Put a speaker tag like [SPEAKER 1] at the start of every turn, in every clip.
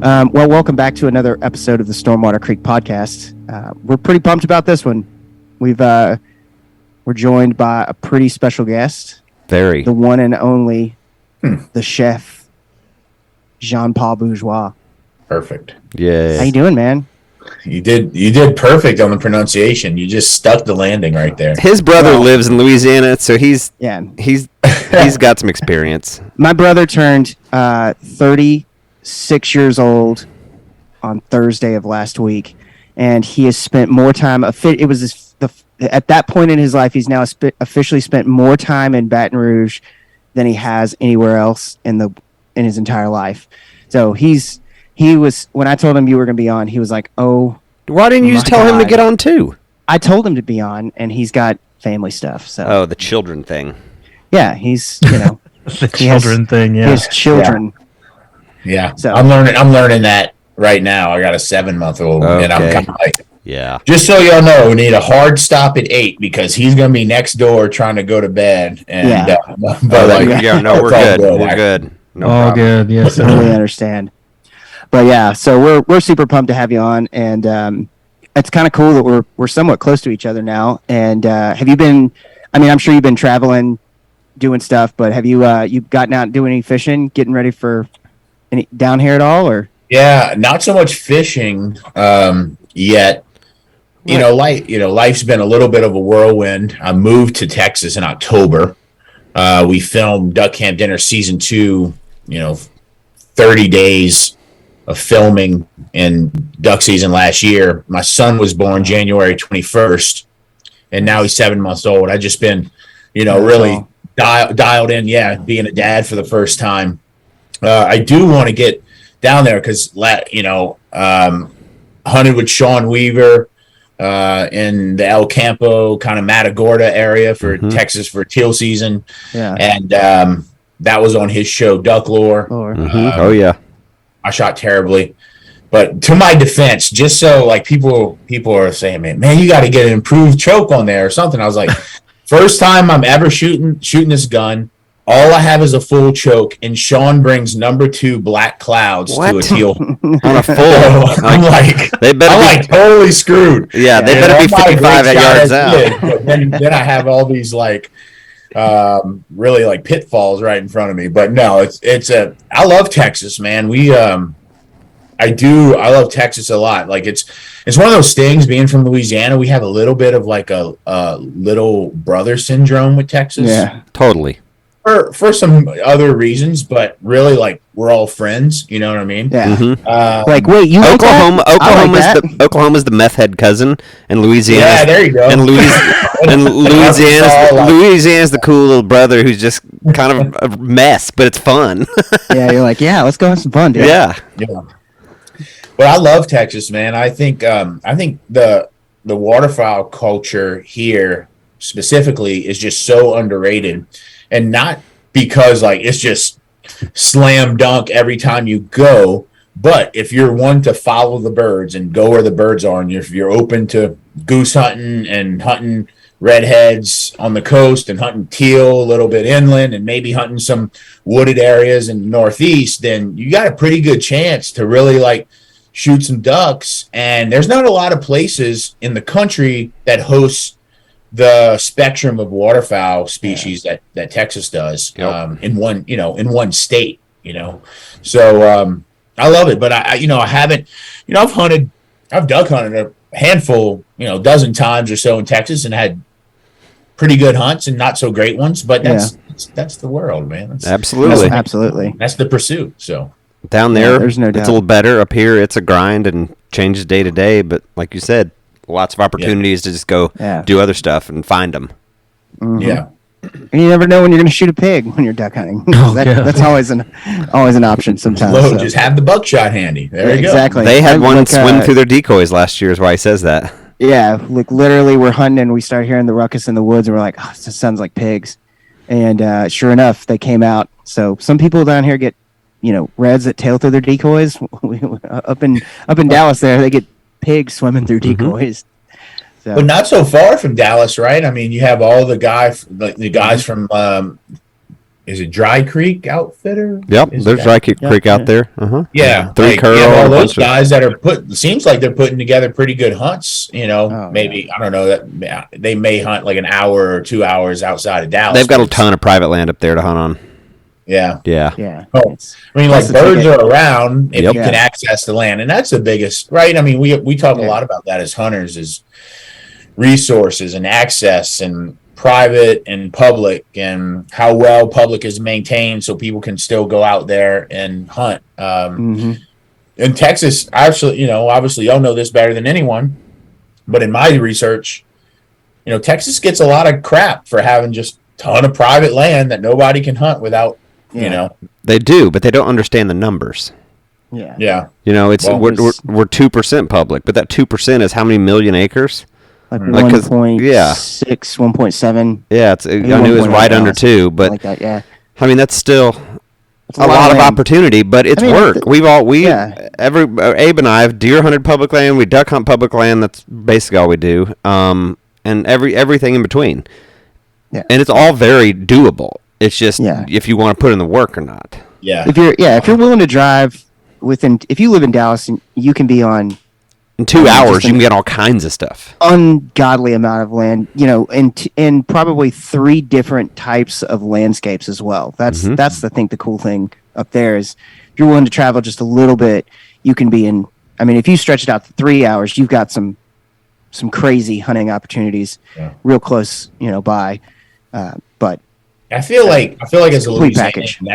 [SPEAKER 1] Well, welcome back to another episode of the Stormwater Creek podcast. We're pretty pumped about this one. We're joined by a pretty special guest.
[SPEAKER 2] Very.
[SPEAKER 1] The one and only, the Chef Jean-Paul Bourgeois.
[SPEAKER 3] Perfect.
[SPEAKER 2] Yeah.
[SPEAKER 1] How you doing, man?
[SPEAKER 3] You did perfect on the pronunciation. You just stuck the landing right there.
[SPEAKER 2] His brother lives in Louisiana, so he's got some experience.
[SPEAKER 1] My brother turned 36 years old on Thursday of last week, and he has spent more time. At that point in his life, he's now officially spent more time in Baton Rouge than he has anywhere else in his entire life. So he was, when I told him you were going to be on, he was like, "Oh,
[SPEAKER 2] why didn't you just tell him to get on too?"
[SPEAKER 1] I told him to be on, and he's got family stuff. So
[SPEAKER 2] the children thing.
[SPEAKER 1] Yeah, he's
[SPEAKER 4] the children thing. Yeah,
[SPEAKER 1] his children.
[SPEAKER 3] Yeah.
[SPEAKER 1] So
[SPEAKER 3] I'm learning that right now. I got a 7-month-old, and I'm kind of like,
[SPEAKER 2] yeah.
[SPEAKER 3] Just so y'all know, we need a hard stop at 8 because he's going to be next door trying to go to bed. And
[SPEAKER 2] we're good. We're good. No
[SPEAKER 4] all
[SPEAKER 2] problem.
[SPEAKER 4] good. Yes,
[SPEAKER 1] I totally understand. But yeah, so we're super pumped to have you on, and it's kind of cool that we're somewhat close to each other now. And have you been? I mean, I'm sure you've been traveling, doing stuff, but have you gotten out and doing any fishing, getting ready for any down here at all, or?
[SPEAKER 3] Yeah, not so much fishing yet. Life's been a little bit of a whirlwind. I moved to Texas in October. We filmed Duck Camp Dinner season 2. 30 days of filming in duck season last year. My son was born January 21st, and now he's 7 months old. I've just been, really dialed in. Yeah, being a dad for the first time. I do want to get down there because, hunted with Sean Weaver in the El Campo, kind of Matagorda area for Texas for teal season.
[SPEAKER 1] Yeah.
[SPEAKER 3] And that was on his show, Duck Lore.
[SPEAKER 2] Oh, yeah.
[SPEAKER 3] I shot terribly. But to my defense, just so people are saying, man, you got to get an improved choke on there or something. I was like, first time I'm ever shooting this gun. All I have is a full choke, and Sean brings number 2 black clouds to a teal.
[SPEAKER 2] On a full.
[SPEAKER 3] I'm totally screwed.
[SPEAKER 2] Yeah, they better be 55 at yards out.
[SPEAKER 3] But then I have all these really pitfalls right in front of me. But no, I love Texas, man. I love Texas a lot. It's one of those things, being from Louisiana, we have a little bit of a little brother syndrome with Texas.
[SPEAKER 1] Yeah,
[SPEAKER 2] totally.
[SPEAKER 3] For some other reasons, but really, we're all friends. You know what I mean?
[SPEAKER 1] Yeah.
[SPEAKER 2] Mm-hmm.
[SPEAKER 1] Wait, you
[SPEAKER 2] Oklahoma's the meth head cousin, and Louisiana.
[SPEAKER 3] Yeah, there you go.
[SPEAKER 2] And Louisiana's the cool little brother who's just kind of a mess, but it's fun.
[SPEAKER 1] Yeah, you're like, yeah, let's go have some fun, dude.
[SPEAKER 2] Yeah.
[SPEAKER 3] But I love Texas, man. I think the waterfowl culture here specifically is just so underrated. And not because it's just slam dunk every time you go, but if you're one to follow the birds and go where the birds are, and if you're open to goose hunting and hunting redheads on the coast and hunting teal a little bit inland and maybe hunting some wooded areas in the Northeast, then you got a pretty good chance to really shoot some ducks. And there's not a lot of places in the country that hosts the spectrum of waterfowl species that Texas does.
[SPEAKER 2] Yep.
[SPEAKER 3] In one state, So I love it, but I haven't, I've duck hunted a handful, dozen times or so in Texas and had pretty good hunts and not so great ones, but that's the world, man.
[SPEAKER 2] Absolutely.
[SPEAKER 3] That's the pursuit. So
[SPEAKER 2] down there,
[SPEAKER 1] there's no doubt.
[SPEAKER 2] It's a little better. Up here, it's a grind and changes day to day, but like you said, lots of opportunities to just go do other stuff and find them.
[SPEAKER 1] Mm-hmm.
[SPEAKER 3] Yeah.
[SPEAKER 1] And you never know when you're going to shoot a pig when you're duck hunting. That's always an option sometimes.
[SPEAKER 3] Just have the buckshot handy. There you go.
[SPEAKER 1] Exactly.
[SPEAKER 2] They had one swim through their decoys last year is why he says that.
[SPEAKER 1] Yeah, literally we're hunting and we start hearing the ruckus in the woods and we're like, oh, this sounds like pigs. And sure enough, they came out. So some people down here get, reds that tail through their decoys. Up in Dallas there, they get pigs swimming through decoys. So.
[SPEAKER 3] But not so far from Dallas, right? I mean, you have all the guys from is it Dry Creek Outfitter?
[SPEAKER 2] Yep, there's Dry Creek out there.
[SPEAKER 3] Yeah,
[SPEAKER 2] Three Curl.
[SPEAKER 3] All those guys that are seems like they're putting together pretty good hunts. You know, maybe I don't know that they may hunt like an hour or 2 hours outside of Dallas.
[SPEAKER 2] They've got a ton of private land up there to hunt on.
[SPEAKER 3] Yeah.
[SPEAKER 1] Oh,
[SPEAKER 3] I mean, like birds are around if you can access the land, and that's the biggest, right? I mean, we talk a lot about that as hunters, is resources and access and private and public, and how well public is maintained so people can still go out there and hunt. In Texas, actually, you know, obviously y'all know this better than anyone, but in my research, you know, Texas gets a lot of crap for having just a ton of private land that nobody can hunt without, you know.
[SPEAKER 2] They do, but they don't understand the numbers.
[SPEAKER 3] Yeah.
[SPEAKER 2] You know, it's we're 2% public, but that 2% is how many million acres?
[SPEAKER 1] Like 1.6, 1.7.
[SPEAKER 2] Yeah, I knew it was right under 2, but
[SPEAKER 1] like that, yeah.
[SPEAKER 2] I mean, that's still a lot of opportunity, but it's work. Abe and I have deer hunted public land, we duck hunt public land. That's basically all we do, and everything in between. Yeah, and it's all very doable. It's just if you want to put in the work or not.
[SPEAKER 3] Yeah,
[SPEAKER 1] if you're willing to drive if you live in Dallas, and you can be on.
[SPEAKER 2] In 2 hours, you can get all kinds of stuff.
[SPEAKER 1] Ungodly amount of land, you know, in probably 3 different types of landscapes as well. That's the cool thing up there is if you're willing to travel just a little bit, you can be in. I mean, if you stretch it out to 3 hours, you've got some crazy hunting opportunities, real close, you know, by. But
[SPEAKER 3] I feel like as a Louisianan,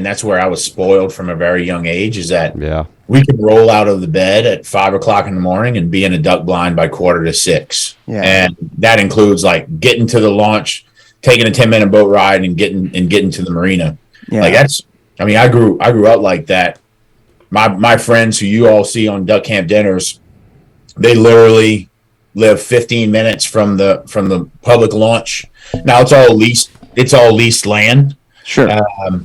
[SPEAKER 3] that's where I was spoiled from a very young age. Is that we could roll out of the bed at 5 o'clock in the morning and be in a duck blind by 5:45. Yeah. And that includes like getting to the launch, taking a 10-minute boat ride and getting to the marina. Yeah. Like I grew up like that. My friends who you all see on duck camp dinners, they literally live 15 minutes from the public launch. Now it's all leased land.
[SPEAKER 1] Sure.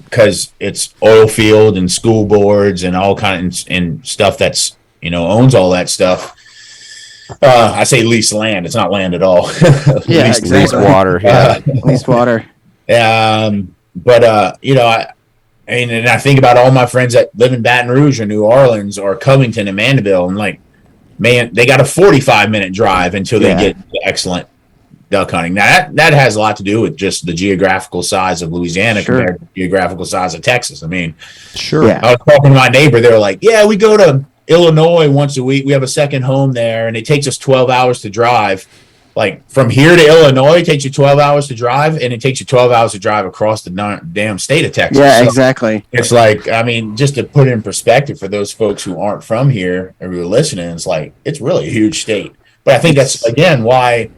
[SPEAKER 3] Because it's oil field and school boards and all kinds and stuff that's, you know, owns all that stuff. I say leased land. It's not land at all.
[SPEAKER 2] Leased water. Yeah.
[SPEAKER 1] Leased water.
[SPEAKER 3] But you know, I think about all my friends that live in Baton Rouge or New Orleans or Covington and Mandeville, and like, man, they got a 45-minute drive until they get excellent duck hunting. Now that has a lot to do with just the geographical size of Louisiana compared to the geographical size of Texas. I mean, I was talking to my neighbor. They were like, "Yeah, we go to Illinois once a week. We have a second home there, and it takes us 12 hours to drive. Like from here to Illinois, it takes you 12 hours to drive, and it takes you 12 hours to drive across the damn state of Texas."
[SPEAKER 1] Yeah, exactly.
[SPEAKER 3] It's like, I mean, just to put it in perspective for those folks who aren't from here or who are listening, it's like it's really a huge state. But I think that's again why.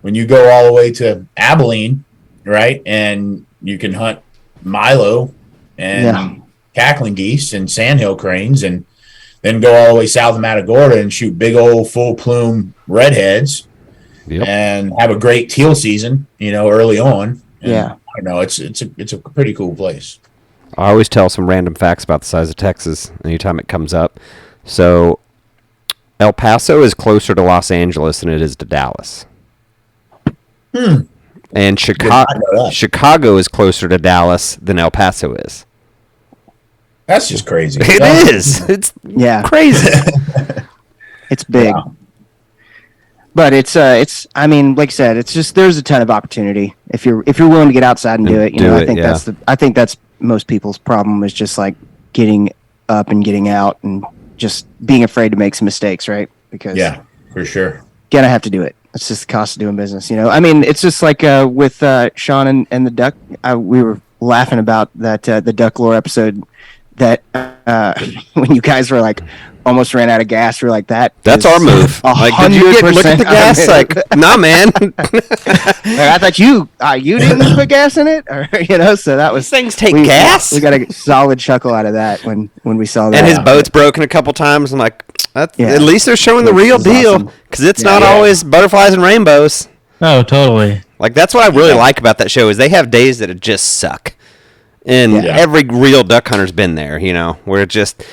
[SPEAKER 3] When you go all the way to Abilene, right, and you can hunt Milo and cackling geese and sandhill cranes, and then go all the way south of Matagorda and shoot big old full plume redheads, and have a great teal season, you know, early on. And I don't know, it's a pretty cool place.
[SPEAKER 2] I always tell some random facts about the size of Texas anytime it comes up. So El Paso is closer to Los Angeles than it is to Dallas. And Chicago is closer to Dallas than El Paso is.
[SPEAKER 3] That's just crazy.
[SPEAKER 2] It is. It's crazy.
[SPEAKER 1] It's big. Yeah. But it's I mean, like I said, it's just there's a ton of opportunity if you're willing to get outside and do it. You know, I think that's most people's problem is just like getting up and getting out and just being afraid to make some mistakes, right? Because
[SPEAKER 3] for sure.
[SPEAKER 1] Gonna have to do it. It's just the cost of doing business, you know. I mean, it's just like with Sean and the duck. We were laughing about that the duck lore episode. That when you guys were like almost ran out of gas, we were like that.
[SPEAKER 2] That's our move. Like, did you look at the gas? Like, nah, man.
[SPEAKER 1] I thought you didn't put gas in it, or you know. So that was
[SPEAKER 2] these things take gas.
[SPEAKER 1] We got a solid chuckle out of that when we saw that.
[SPEAKER 2] And his boat's broken a couple times. I'm like, at least they're showing the real deal because it's not always butterflies and rainbows.
[SPEAKER 4] Oh, totally.
[SPEAKER 2] Like that's what I really like about that show is they have days that just suck. And every real duck hunter's been there, you know, where it's just,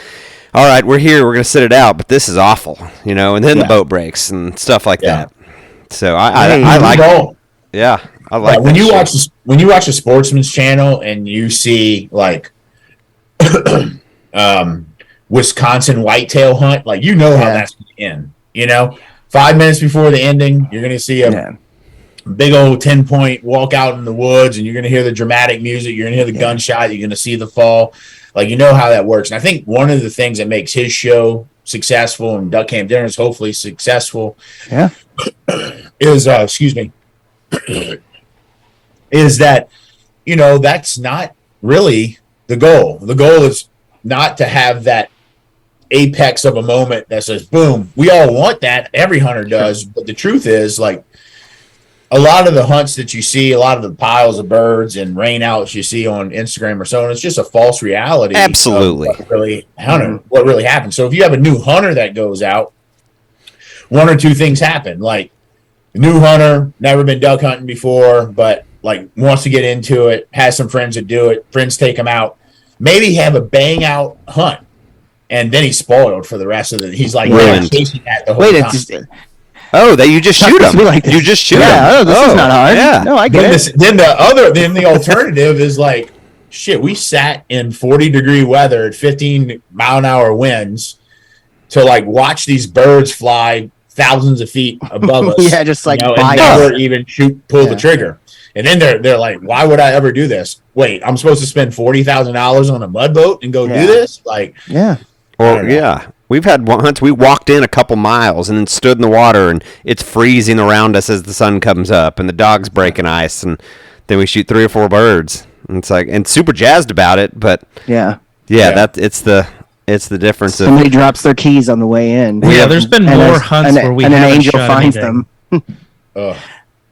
[SPEAKER 2] all right, we're here, we're going to sit it out, but this is awful, you know, and then the boat breaks and stuff like that. So I like it. Yeah, I like
[SPEAKER 3] when you
[SPEAKER 2] shit.
[SPEAKER 3] watch the Sportsman's Channel and you see like Wisconsin whitetail hunt, like how that's going to end. 5 minutes before the ending, you're going to see a big old 10-point walk out in the woods, and you're going to hear the dramatic music. You're going to hear the gunshot. You're going to see the fall. Like, how that works. And I think one of the things that makes his show successful and Duck Camp Dinners hopefully successful is, is that, that's not really the goal. The goal is not to have that apex of a moment that says, boom. We all want that. Every hunter does. But the truth is, like, a lot of the hunts that you see, a lot of the piles of birds and rainouts you see on Instagram or so on, it's just a false reality.
[SPEAKER 2] Absolutely.
[SPEAKER 3] What really happens. So if you have a new hunter that goes out, one or two things happen. Like, new hunter, never been duck hunting before, but like wants to get into it, has some friends that do it, friends take him out, maybe have a bang out hunt, and then he's spoiled for the rest of the. He's like chasing that the whole time.
[SPEAKER 2] That you just shoot him. Like you just shoot him.
[SPEAKER 1] This is not hard. Yeah, no, I get it.
[SPEAKER 3] Then the alternative is like, shit. We sat in 40-degree weather at 15-mile-an-hour winds to like watch these birds fly thousands of feet above us.
[SPEAKER 1] Just like
[SPEAKER 3] and never even pull the trigger. And then they're like, why would I ever do this? Wait, I'm supposed to spend $40,000 on a mud boat and go do this? Like,
[SPEAKER 2] We've had hunts. We walked in a couple miles and then stood in the water, and it's freezing around us as the sun comes up, and the dog's breaking ice, and then we shoot 3 or 4 birds. And it's like, and super jazzed about it, but it's the difference.
[SPEAKER 1] Somebody drops their keys on the way in.
[SPEAKER 4] There's been more hunts where we
[SPEAKER 1] and an
[SPEAKER 4] haven't
[SPEAKER 1] angel
[SPEAKER 4] shot
[SPEAKER 1] finds
[SPEAKER 4] anything.
[SPEAKER 2] them.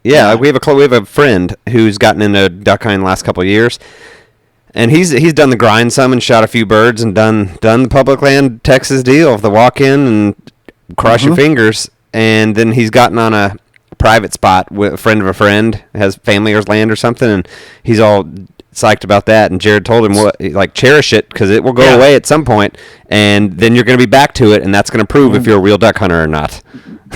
[SPEAKER 2] We have a friend who's gotten into duck hunting the last couple of years. And he's done the grind some and shot a few birds and done the public land Texas deal of the walk in and cross your fingers. And then he's gotten on a private spot with a friend of a friend, has family or land or something, and he's all psyched about that. And Jared told him, cherish it because it will go away at some point, and then you're going to be back to it, and that's going to prove if you're a real duck hunter or not.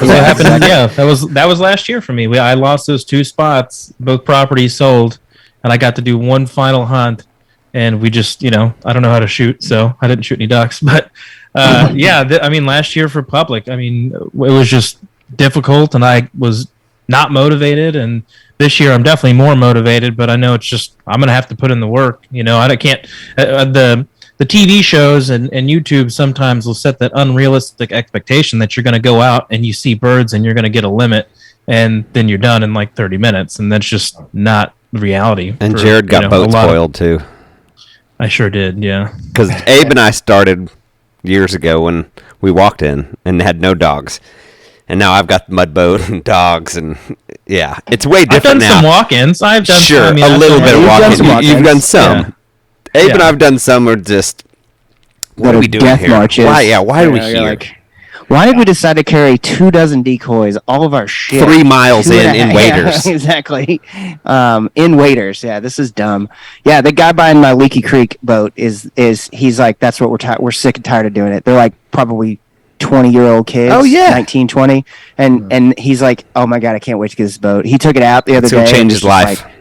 [SPEAKER 4] What happened? That was last year for me. I lost those 2 spots, both properties sold, and I got to do one final hunt. And we just, I don't know how to shoot, so I didn't shoot any ducks. But, last year for public, it was just difficult, and I was not motivated. And this year I'm definitely more motivated, but I know it's just I'm going to have to put in the work. I can't the TV shows and YouTube sometimes will set that unrealistic expectation that you're going to go out and you see birds and you're going to get a limit, and then you're done in like 30 minutes. And that's just not the reality.
[SPEAKER 2] And Jared got boat spoiled, too.
[SPEAKER 4] I sure did, yeah.
[SPEAKER 2] Because Abe and I started years ago when we walked in and had no dogs. And now I've got the mud boat and dogs, and it's way different now.
[SPEAKER 4] I've done some walk-ins. I've done
[SPEAKER 2] a little bit of walk-ins. You've done some. Yeah. Abe and I have done some are just, what are we doing here?
[SPEAKER 1] Marches.
[SPEAKER 2] Why are we here?
[SPEAKER 1] Why did we decide to carry 24 decoys, all of our shit?
[SPEAKER 2] 3 miles in waders.
[SPEAKER 1] Yeah, exactly. In waders. Yeah, this is dumb. Yeah, the guy buying my Leaky Creek boat he's like, that's what we're sick and tired of doing it. They're like probably 20-year-old kids.
[SPEAKER 2] Oh, yeah.
[SPEAKER 1] 19, 20. And he's like, oh my God, I can't wait to get this boat. He took it out the other day.
[SPEAKER 2] It's going to change his life.
[SPEAKER 1] Like,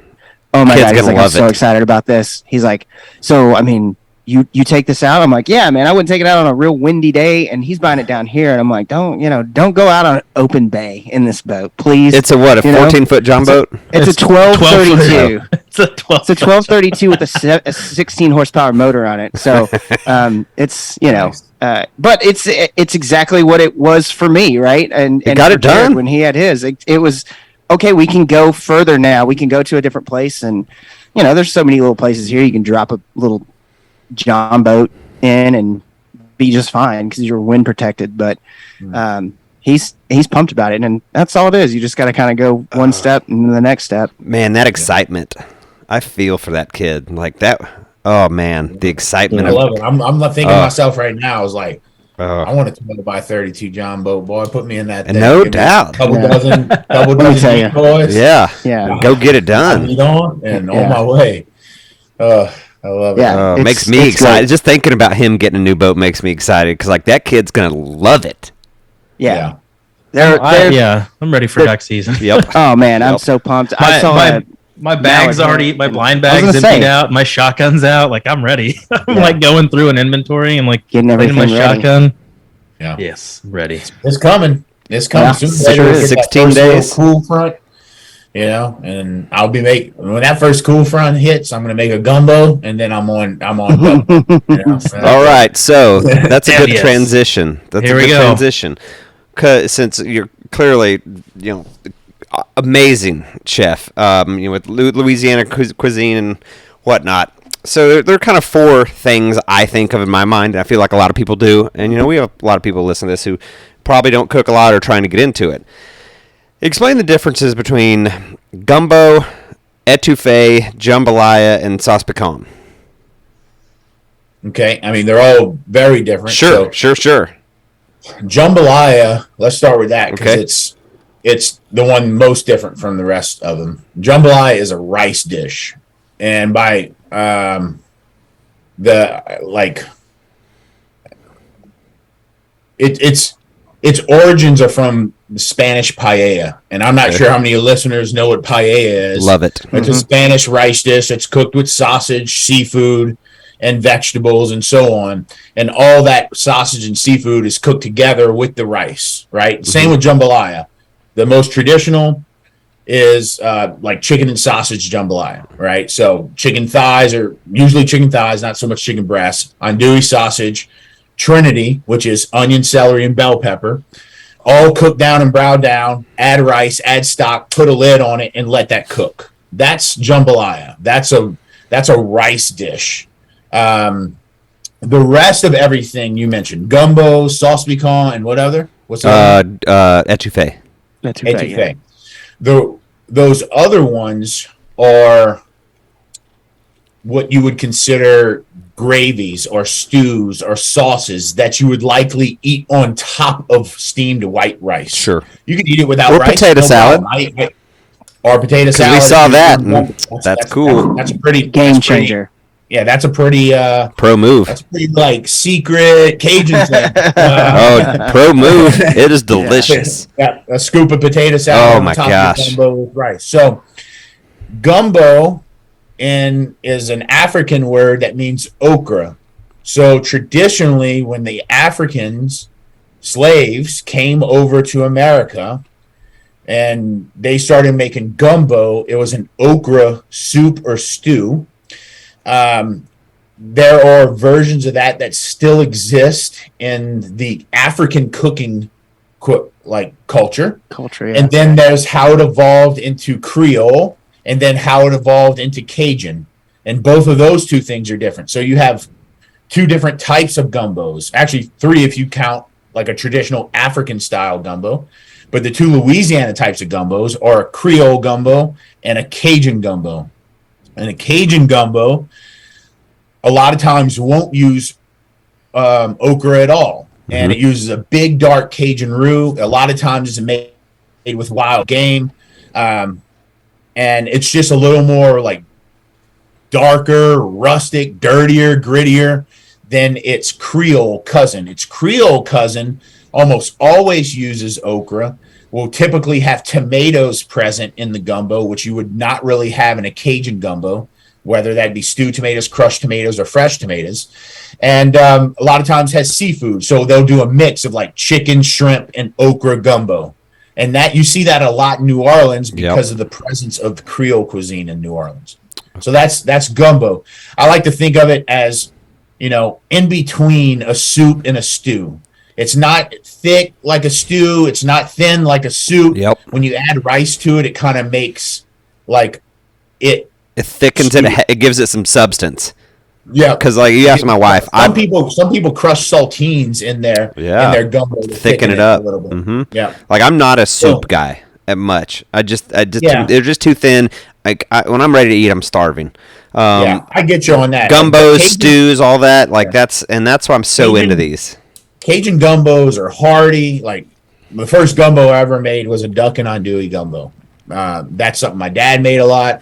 [SPEAKER 1] oh my God, he's like, I'm so excited about this. He's like, so, you take this out? I'm like, yeah, man, I wouldn't take it out on a real windy day. And he's buying it down here. And I'm like, don't go out on an open bay in this boat, please.
[SPEAKER 2] It's a 14-foot John boat?
[SPEAKER 1] It's a 1232.
[SPEAKER 4] It's a
[SPEAKER 1] 1232 with a 16 horsepower motor on it. So, it's, but it's exactly what it was for me. Right. And
[SPEAKER 2] got it done
[SPEAKER 1] when he had his, it was, okay, we can go further now. We can go to a different place. And, there's so many little places here. You can drop a little John boat in and be just fine because you're wind protected, but he's pumped about it, and that's all it is. You just got to kind of go one step and the next step.
[SPEAKER 2] Man, that excitement, I feel for that kid like that. Oh man, the excitement.
[SPEAKER 3] I love it. I'm thinking to myself right now. I was like, I wanted to buy 32 John boat. Boy, put me in that thing.
[SPEAKER 2] No doubt.
[SPEAKER 3] Couple dozen boys.
[SPEAKER 2] Yeah. Go get it done.
[SPEAKER 3] On my way. I love it.
[SPEAKER 2] Yeah, makes me excited. Great. Just thinking about him getting a new boat makes me excited because that kid's gonna love it.
[SPEAKER 1] Yeah.
[SPEAKER 4] I'm ready for duck season.
[SPEAKER 2] Yep.
[SPEAKER 1] Oh man, I'm so pumped. I saw
[SPEAKER 4] My bag's already, my blind bag's emptied out. My shotgun's out. Like, I'm ready. I'm like going through an inventory. I'm like
[SPEAKER 1] getting everything
[SPEAKER 4] my
[SPEAKER 1] ready.
[SPEAKER 4] Shotgun.
[SPEAKER 3] Yeah.
[SPEAKER 4] Yes, ready.
[SPEAKER 3] It's coming. It's coming.
[SPEAKER 1] Yeah,
[SPEAKER 3] Soon
[SPEAKER 2] 16 days.
[SPEAKER 3] Cool front. You know, and I'll be when that first cool front hits, I'm gonna make a gumbo, and then I'm on gumbo. You know?
[SPEAKER 2] All right, so that's a good transition. That's
[SPEAKER 4] Here
[SPEAKER 2] a good
[SPEAKER 4] we go.
[SPEAKER 2] transition. Since you're clearly, amazing chef, with Louisiana cuisine and whatnot. So there are kind of four things I think of in my mind, and I feel like a lot of people do. And we have a lot of people listening to this who probably don't cook a lot or trying to get into it. Explain the differences between gumbo, etouffee, jambalaya, and sauce piquant.
[SPEAKER 3] Okay, I mean they're all very different.
[SPEAKER 2] Sure.
[SPEAKER 3] Jambalaya. Let's start with that because it's the one most different from the rest of them. Jambalaya is a rice dish, and by its origins are from the Spanish paella, and I'm not sure how many listeners know what paella is.
[SPEAKER 2] Love it.
[SPEAKER 3] It's a Spanish rice dish. It's cooked with sausage, seafood, and vegetables, and so on. And all that sausage and seafood is cooked together with the rice, right? Mm-hmm. Same with jambalaya. The most traditional is like chicken and sausage jambalaya, right? So chicken thighs are usually chicken thighs, not so much chicken breasts. Andouille sausage, Trinity, which is onion, celery, and bell pepper, all cooked down and browned down, add rice, add stock, put a lid on it, and let that cook. That's jambalaya. That's a rice dish. The rest of everything you mentioned, gumbo, sauce piquant, and what other? What's that?
[SPEAKER 2] Etouffee.
[SPEAKER 3] Etouffee. Yeah. Those other ones are what you would consider gravies or stews or sauces that you would likely eat on top of steamed white rice.
[SPEAKER 2] Sure.
[SPEAKER 3] You can eat it without
[SPEAKER 2] or
[SPEAKER 3] rice.
[SPEAKER 2] Potato salad.
[SPEAKER 3] Or potato salad.
[SPEAKER 2] We saw that. That's cool.
[SPEAKER 3] That's a pretty
[SPEAKER 1] game changer.
[SPEAKER 3] That's a pretty
[SPEAKER 2] pro move.
[SPEAKER 3] That's pretty like secret Cajun thing.
[SPEAKER 2] Pro move. It is delicious.
[SPEAKER 3] Yeah, a scoop of potato salad.
[SPEAKER 2] Oh my gosh.
[SPEAKER 3] Gumbo with rice. So gumbo is an African word that means okra. So traditionally, when the Africans, slaves, came over to America and they started making gumbo, it was an okra soup or stew. There are versions of that still exist in the African cooking culture.
[SPEAKER 1] Yeah.
[SPEAKER 3] And then there's how it evolved into Creole, and then how it evolved into Cajun. And both of those two things are different. So you have two different types of gumbos. Actually, three if you count like a traditional African style gumbo. But the two Louisiana types of gumbos are a Creole gumbo and a Cajun gumbo. And a Cajun gumbo a lot of times won't use okra at all. Mm-hmm. And it uses a big, dark Cajun roux. A lot of times it's made with wild game. And it's just a little more like darker, rustic, dirtier, grittier than its Creole cousin. Its Creole cousin almost always uses okra, will typically have tomatoes present in the gumbo, which you would not really have in a Cajun gumbo, whether that be stewed tomatoes, crushed tomatoes, or fresh tomatoes. And a lot of times has seafood. So they'll do a mix of like chicken, shrimp, and okra gumbo. And that you see that a lot in New Orleans because of the presence of the Creole cuisine in New Orleans. So that's gumbo. I like to think of it as, in between a soup and a stew. It's not thick like a stew. It's not thin like a soup.
[SPEAKER 2] Yep.
[SPEAKER 3] When you add rice to it, it kind of makes it
[SPEAKER 2] thickens it. It gives it some substance.
[SPEAKER 3] Yeah,
[SPEAKER 2] because like you asked my wife,
[SPEAKER 3] some people crush saltines in their gumbo to
[SPEAKER 2] thicken it up
[SPEAKER 3] a little bit.
[SPEAKER 2] Mm-hmm.
[SPEAKER 3] Yeah,
[SPEAKER 2] like I'm not a soup guy at much. I just they're just too thin. Like when I'm ready to eat, I'm starving.
[SPEAKER 3] I get you on that.
[SPEAKER 2] Gumbos, stews, all that. Like that's why I'm so into these.
[SPEAKER 3] Cajun gumbos are hearty. Like the first gumbo I ever made was a duck and andouille gumbo. That's something my dad made a lot.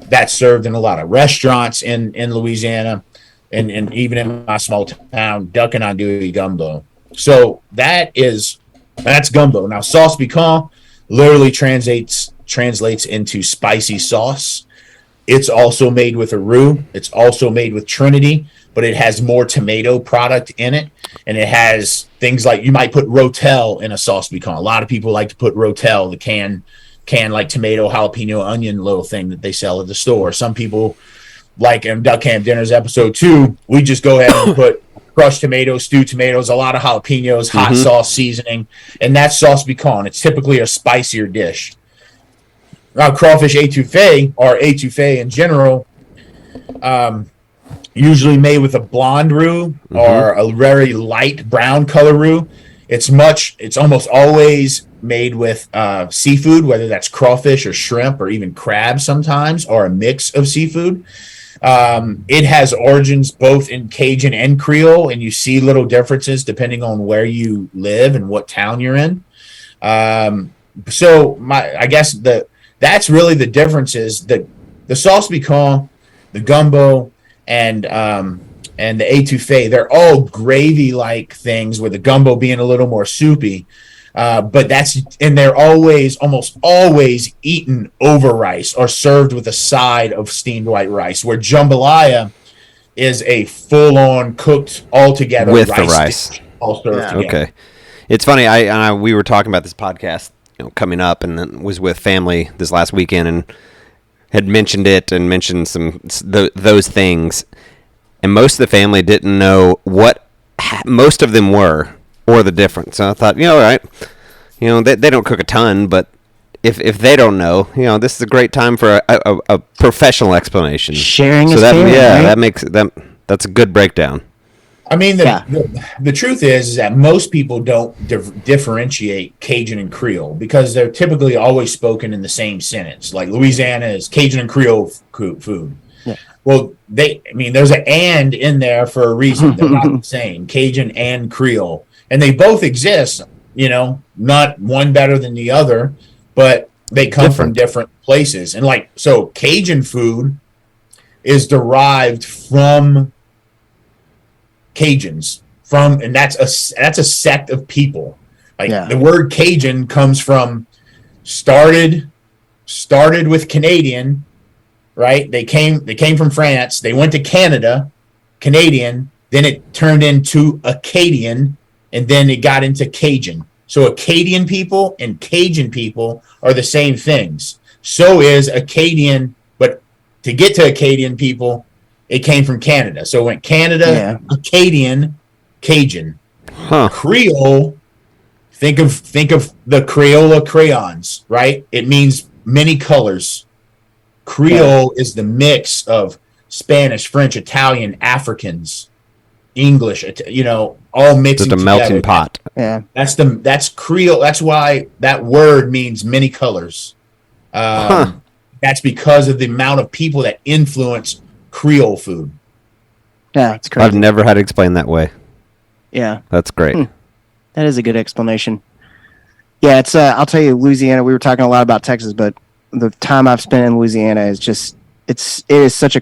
[SPEAKER 3] That's served in a lot of restaurants in Louisiana and even in my small town, duck and andouille gumbo. So that's gumbo. Now, sauce piquant literally translates into spicy sauce. It's also made with a roux. It's also made with Trinity, but it has more tomato product in it. And it has things like, you might put Rotel in a sauce piquant. A lot of people like to put Rotel, the can like tomato, jalapeno, onion little thing that they sell at the store. Some people, like in Duck Camp Dinners episode 2, we just go ahead and put crushed tomatoes, stewed tomatoes, a lot of jalapenos, hot sauce seasoning, and that's sauce piquant. It's typically a spicier dish. Now, crawfish étouffée, or étouffée in general, usually made with a blonde roux or a very light brown color roux. It's almost always made with seafood, whether that's crawfish or shrimp or even crab sometimes, or a mix of seafood. It has origins both in Cajun and Creole, and you see little differences depending on where you live and what town you're in. So I guess that's really the differences. The sauce piquant, the gumbo, and the étouffée, they're all gravy-like things, with the gumbo being a little more soupy. But they're almost always eaten over rice or served with a side of steamed white rice, where jambalaya is a full-on cooked altogether
[SPEAKER 2] with
[SPEAKER 3] rice
[SPEAKER 2] the rice
[SPEAKER 3] dish, all served together.
[SPEAKER 2] Okay, it's funny. We were talking about this podcast, coming up, and then was with family this last weekend and had mentioned it and mentioned those things, and most of the family didn't know what most of them were, or the difference. So I thought, all right, they don't cook a ton, but if they don't know, this is a great time for a professional explanation.
[SPEAKER 1] Sharing is caring, right?
[SPEAKER 2] That makes that's a good breakdown.
[SPEAKER 3] I mean, the truth is that most people don't differentiate Cajun and Creole, because they're typically always spoken in the same sentence. Like Louisiana is Cajun and Creole food. Yeah. Well, there's an "and" in there for a reason. They're not the same, Cajun and Creole. And they both exist, not one better than the other, but they come from different places. And so Cajun food is derived from Cajuns, and that's a sect of people. The word Cajun comes from started with Canadian, right? They came from France, they went to Canada, Canadian, then it turned into Acadian, and then it got into Cajun. So Acadian people and Cajun people are the same things. So is Acadian, but to get to Acadian people, it came from Canada. So it went Canada, Acadian, Cajun. Creole, think of the Crayola crayons, right? It means many colors. Creole is the mix of Spanish, French, Italian, Africans, English, all mixing together.
[SPEAKER 2] Just a melting pot.
[SPEAKER 1] Yeah.
[SPEAKER 3] That's Creole. That's why that word means many colors. That's because of the amount of people that influence Creole food.
[SPEAKER 1] Yeah, it's crazy.
[SPEAKER 2] I've never had it explained that way.
[SPEAKER 1] Yeah.
[SPEAKER 2] That's great.
[SPEAKER 1] That is a good explanation. Yeah, it's I'll tell you, Louisiana, we were talking a lot about Texas, but the time I've spent in Louisiana is just it is such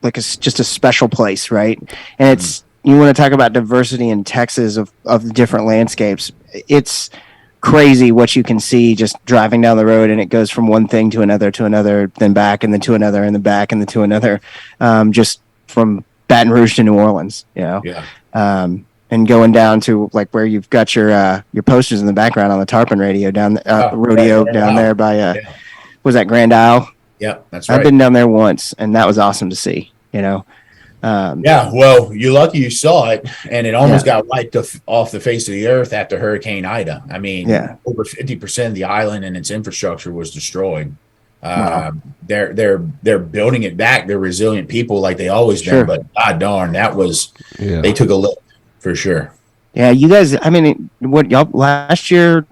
[SPEAKER 1] just a special place, right? And it's, you want to talk about diversity in Texas of different landscapes. It's crazy what you can see just driving down the road, and it goes from one thing to another, then back, and then to another, and then back, and then to another, just from Baton Rouge to New Orleans, and going down to where you've got your posters in the background on the Tarpon radio rodeo down there by was that Grand Isle?
[SPEAKER 3] Yeah, that's right.
[SPEAKER 1] I've been down there once, and that was awesome to see.
[SPEAKER 3] Well, you're lucky you saw it, and it almost got wiped off the face of the earth after Hurricane Ida. I mean, over 50% of the island and its infrastructure was destroyed. Wow. They're building it back. They're resilient people like they always been, but god darn, they took a lick for sure. Yeah, you guys. I mean, what y'all last year? I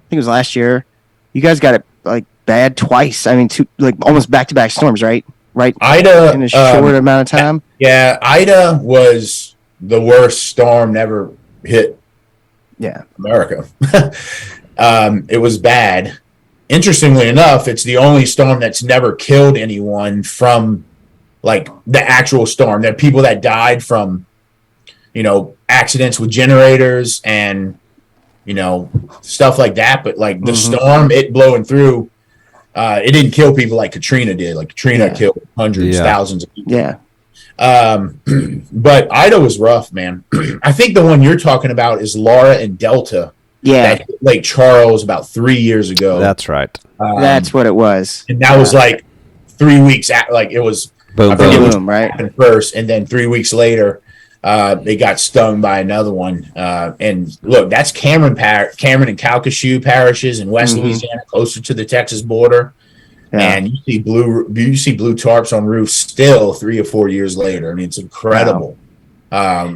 [SPEAKER 3] think it was last year. You guys got it bad twice. I mean, almost back-to-back storms, right? Right, Ida in a short amount of time. Yeah, Ida was the worst storm never hit. America. It was bad. Interestingly enough, it's the only storm that's never killed anyone from the actual storm. There are people that died from, accidents with generators and, stuff like that. But the storm, it blowing through, It didn't kill people like Katrina did. Like Katrina killed hundreds, thousands of people.
[SPEAKER 1] Yeah.
[SPEAKER 3] But Ida was rough, man. I think the one you're talking about is Laura and Delta.
[SPEAKER 1] Yeah.
[SPEAKER 3] That hit Lake Charles about 3 years ago.
[SPEAKER 2] That's right.
[SPEAKER 1] That's what it was.
[SPEAKER 3] And that was like 3 weeks out. Like it was
[SPEAKER 2] boom,
[SPEAKER 1] boom, right?
[SPEAKER 3] First, and then 3 weeks later, they got stung by another one. And look, that's Cameron and Calcasieu parishes in West Louisiana, closer to the Texas border. Yeah. And you see blue tarps on roofs still 3 or 4 years later. I mean, it's incredible. Wow.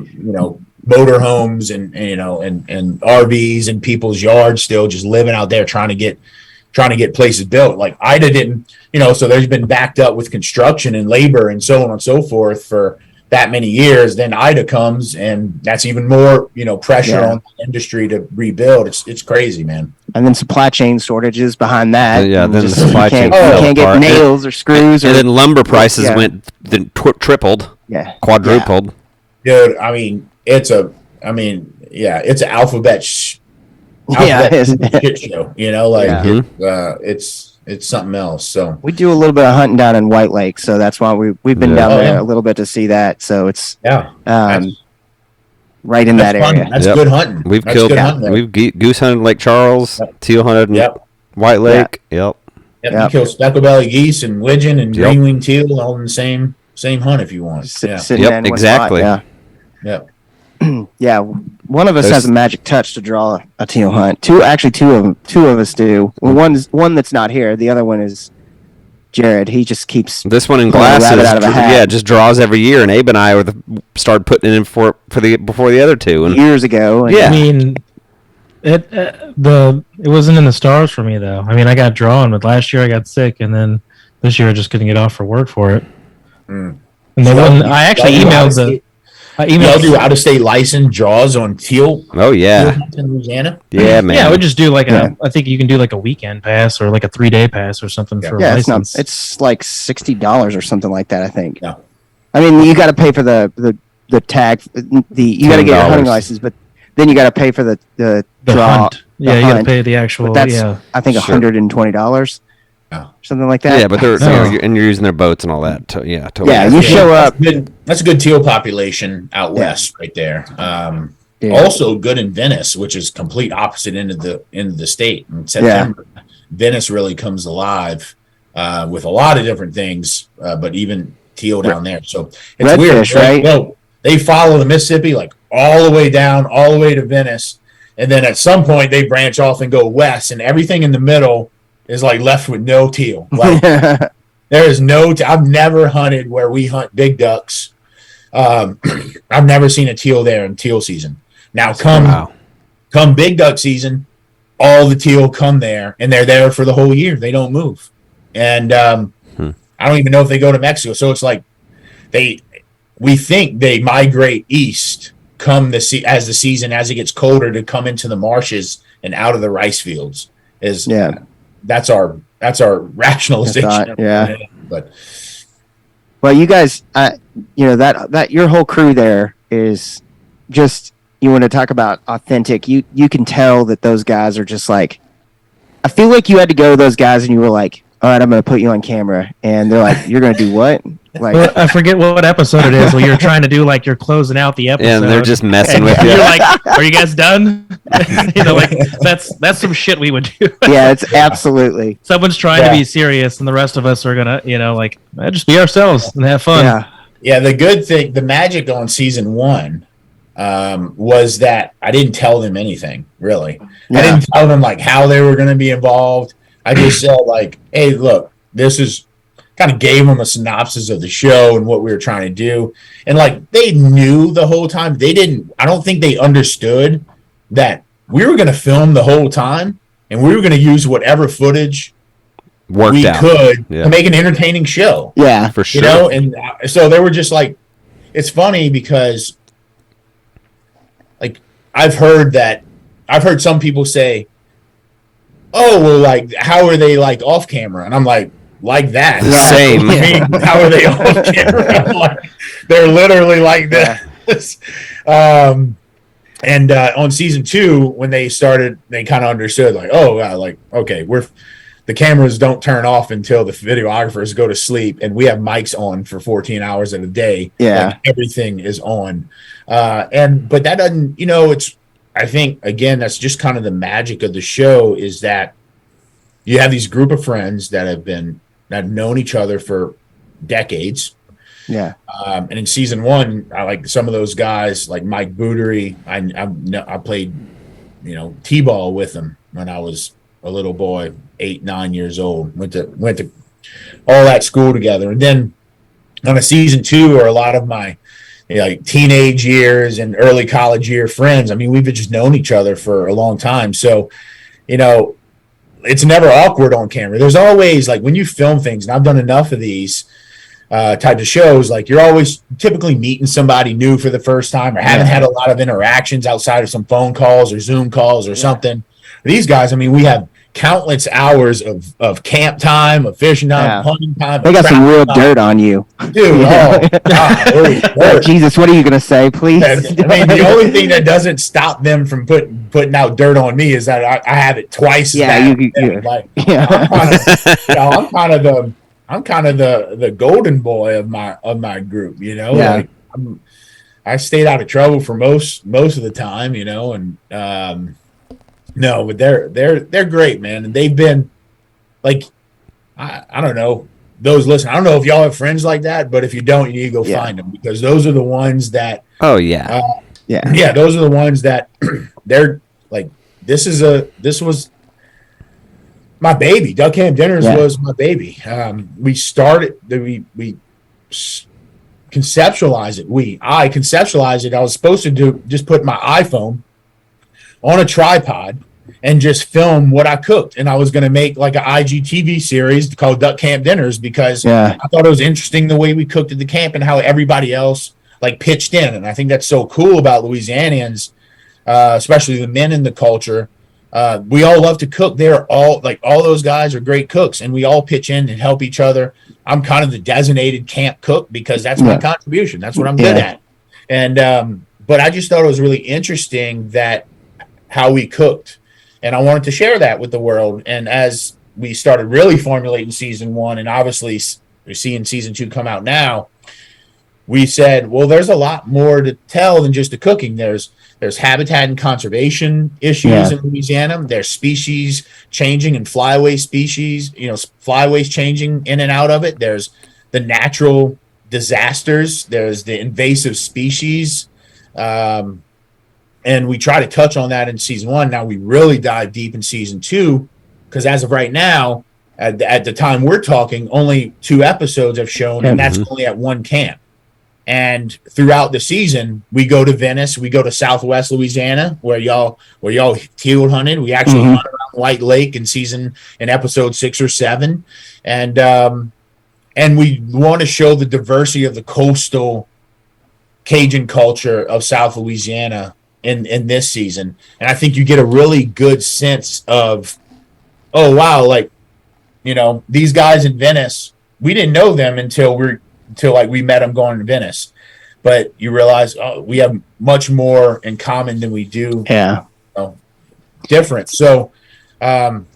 [SPEAKER 3] Motorhomes and RVs in people's yards still just living out there trying to get places built. Like Ida didn't, so there's been backed up with construction and labor and so on and so forth for that many years. Then Ida comes and that's even more, pressure on the industry to rebuild. It's crazy, man.
[SPEAKER 1] And then supply chain shortages behind that.
[SPEAKER 2] Yeah, then the supply chain.
[SPEAKER 1] You can't get nails or screws.
[SPEAKER 2] And then lumber prices went tripled.
[SPEAKER 1] Yeah.
[SPEAKER 2] Quadrupled.
[SPEAKER 3] Dude, I mean, it's an alphabet shit show, it's something else. So
[SPEAKER 1] we do a little bit of hunting down in White Lake, so that's why we've been down there a little bit to see that. So it's right in that area.
[SPEAKER 3] That's good hunting.
[SPEAKER 2] We've goose hunted Lake Charles, teal hunted in White Lake. Yep.
[SPEAKER 3] You kill speckled belly geese and widgeon and green winged teal all in the same hunt if you want.
[SPEAKER 2] Exactly.
[SPEAKER 3] Yep.
[SPEAKER 1] Yeah, one of us has a magic touch to draw a teal hunt. Two of us do. Well, one that's not here. The other one is Jared. He just keeps
[SPEAKER 2] this one in glasses. Just draws every year. And Abe and I started putting it in before the other two
[SPEAKER 1] years ago.
[SPEAKER 4] I mean, it wasn't in the stars for me though. I mean, I got drawn, but last year I got sick, and then this year I just couldn't get off for work for it. And I actually emailed
[SPEAKER 3] Y'all do out-of-state license draws on teal?
[SPEAKER 2] Oh, yeah.
[SPEAKER 3] In Louisiana?
[SPEAKER 2] Yeah, man.
[SPEAKER 4] Yeah, we just do I think you can do like a weekend pass or like a 3-day pass or something for a license.
[SPEAKER 1] It's like $60 or something like that, I think.
[SPEAKER 3] Yeah.
[SPEAKER 1] I mean, you got to pay for the tag. You got to get a hunting license, but then you got to pay for the draw.
[SPEAKER 4] Hunt. You got to pay the actual,
[SPEAKER 1] that's, I think, $120. Something like that.
[SPEAKER 2] Yeah, but and you're using their boats and all that. Totally.
[SPEAKER 1] Yeah, you show up.
[SPEAKER 3] That's a good teal population out west, right there. Also good in Venice, which is complete opposite end of the state. In September, Venice really comes alive with a lot of different things, but even teal down there. So it's
[SPEAKER 1] redfish,
[SPEAKER 3] weird,
[SPEAKER 1] right?
[SPEAKER 3] Well, they follow the Mississippi like all the way down, all the way to Venice, and then at some point they branch off and go west, and everything in the middle is like left with no teal. Like there is I've never hunted where we hunt big ducks. I've never seen a teal there in teal season. Now come big duck season, all the teal come there and they're there for the whole year. They don't move. And I don't even know if they go to Mexico. So it's like we think they migrate east as it gets colder to come into the marshes and out of the rice fields. That's our rationalization.
[SPEAKER 1] Well, you guys, that your whole crew there is just, you want to talk about authentic. You can tell that those guys are just like, I feel like you had to go to those guys and you were like, all right, I'm going to put you on camera. And they're like, you're going to do what? Like,
[SPEAKER 4] well, I forget what episode it is where you're trying to do like you're closing out the episode.
[SPEAKER 2] And they're just messing with you.
[SPEAKER 4] You're like, are you guys done? That's some shit we would do.
[SPEAKER 1] Yeah, it's absolutely.
[SPEAKER 4] Someone's trying to be serious and the rest of us are going to, just be ourselves and have fun.
[SPEAKER 3] Yeah, the good thing, the magic on season 1 was that I didn't tell them anything, really. I didn't tell them like how they were going to be involved. I just said like, hey, look, this is kind of gave them a synopsis of the show and what we were trying to do. And like, they knew the whole time. I don't think they understood that we were going to film the whole time and we were going to use whatever footage could to make an entertaining show.
[SPEAKER 1] Yeah,
[SPEAKER 2] for sure.
[SPEAKER 3] And so they were just like, it's funny because like, I've heard some people say, oh, well, like, how are they like off camera? And I'm like that.
[SPEAKER 2] Same.
[SPEAKER 3] I mean, how are they off camera? Like, they're literally like this. And on season 2, when they started, they kind of understood like, oh, like, okay, the cameras don't turn off until the videographers go to sleep, and we have mics on for 14 hours in a day.
[SPEAKER 1] Yeah.
[SPEAKER 3] Like everything is on. But that doesn't, I think, again, that's just kind of the magic of the show, is that you have these group of friends that have known each other for decades.
[SPEAKER 1] Yeah.
[SPEAKER 3] And in season 1, I like some of those guys, like Mike Bootery. I played, t-ball with him when I was a little boy, 8-9 years old. Went to all that school together. And then on a season 2, or a lot of my teenage years and early college year friends, I mean, we've just known each other for a long time. So, it's never awkward on camera. There's always, like, when you film things, and I've done enough of these type of shows, like, you're always typically meeting somebody new for the first time, or haven't had a lot of interactions outside of some phone calls or Zoom calls or something. These guys, I mean, we have countless hours of camp time, of fishing time, hunting time.
[SPEAKER 1] They got some real dirt on you,
[SPEAKER 3] dude. God,
[SPEAKER 1] Jesus, what are you gonna say, please?
[SPEAKER 3] I mean, the only thing that doesn't stop them from putting out dirt on me is that I have it twice. I'm kind of the golden boy of my group. Like, I stayed out of trouble for most of the time. And no, but they're great, man, and they've been, like, I don't know, those listening, I don't know if y'all have friends like that, but if you don't, you need to go find them, because those are the ones that those are the ones that they're like, this was my baby. Duck Camp Dinners was my baby. We conceptualized it. I conceptualized it. I was supposed to just put my iPhone on a tripod and just film what I cooked. And I was going to make like an IGTV series called Duck Camp Dinners, because I thought it was interesting the way we cooked at the camp and how everybody else like pitched in. And I think that's so cool about Louisianians, especially the men in the culture. We all love to cook. They're all those guys are great cooks, and we all pitch in and help each other. I'm kind of the designated camp cook because that's my contribution. That's what I'm good at. And, but I just thought it was really interesting that how we cooked, and I wanted to share that with the world. And as we started really formulating season 1, and obviously we're seeing season 2 come out now, we said, well, there's a lot more to tell than just the cooking. There's habitat and conservation issues in Louisiana. There's species changing and flyway species, flyways changing in and out of it. There's the natural disasters. There's the invasive species. And we try to touch on that in season 1. Now we really dive deep in season 2, because as of right now, at the time we're talking, only 2 episodes have shown, and that's only at one camp. And throughout the season, we go to Venice, we go to Southwest Louisiana, where y'all teal hunted. We actually hunt around White Lake in episode 6 or 7, and we want to show the diversity of the coastal Cajun culture of South Louisiana in this season. And I think you get a really good sense of, oh wow, like, these guys in Venice, we didn't know them until we met them going to Venice, but you realize we have much more in common than we do different. So and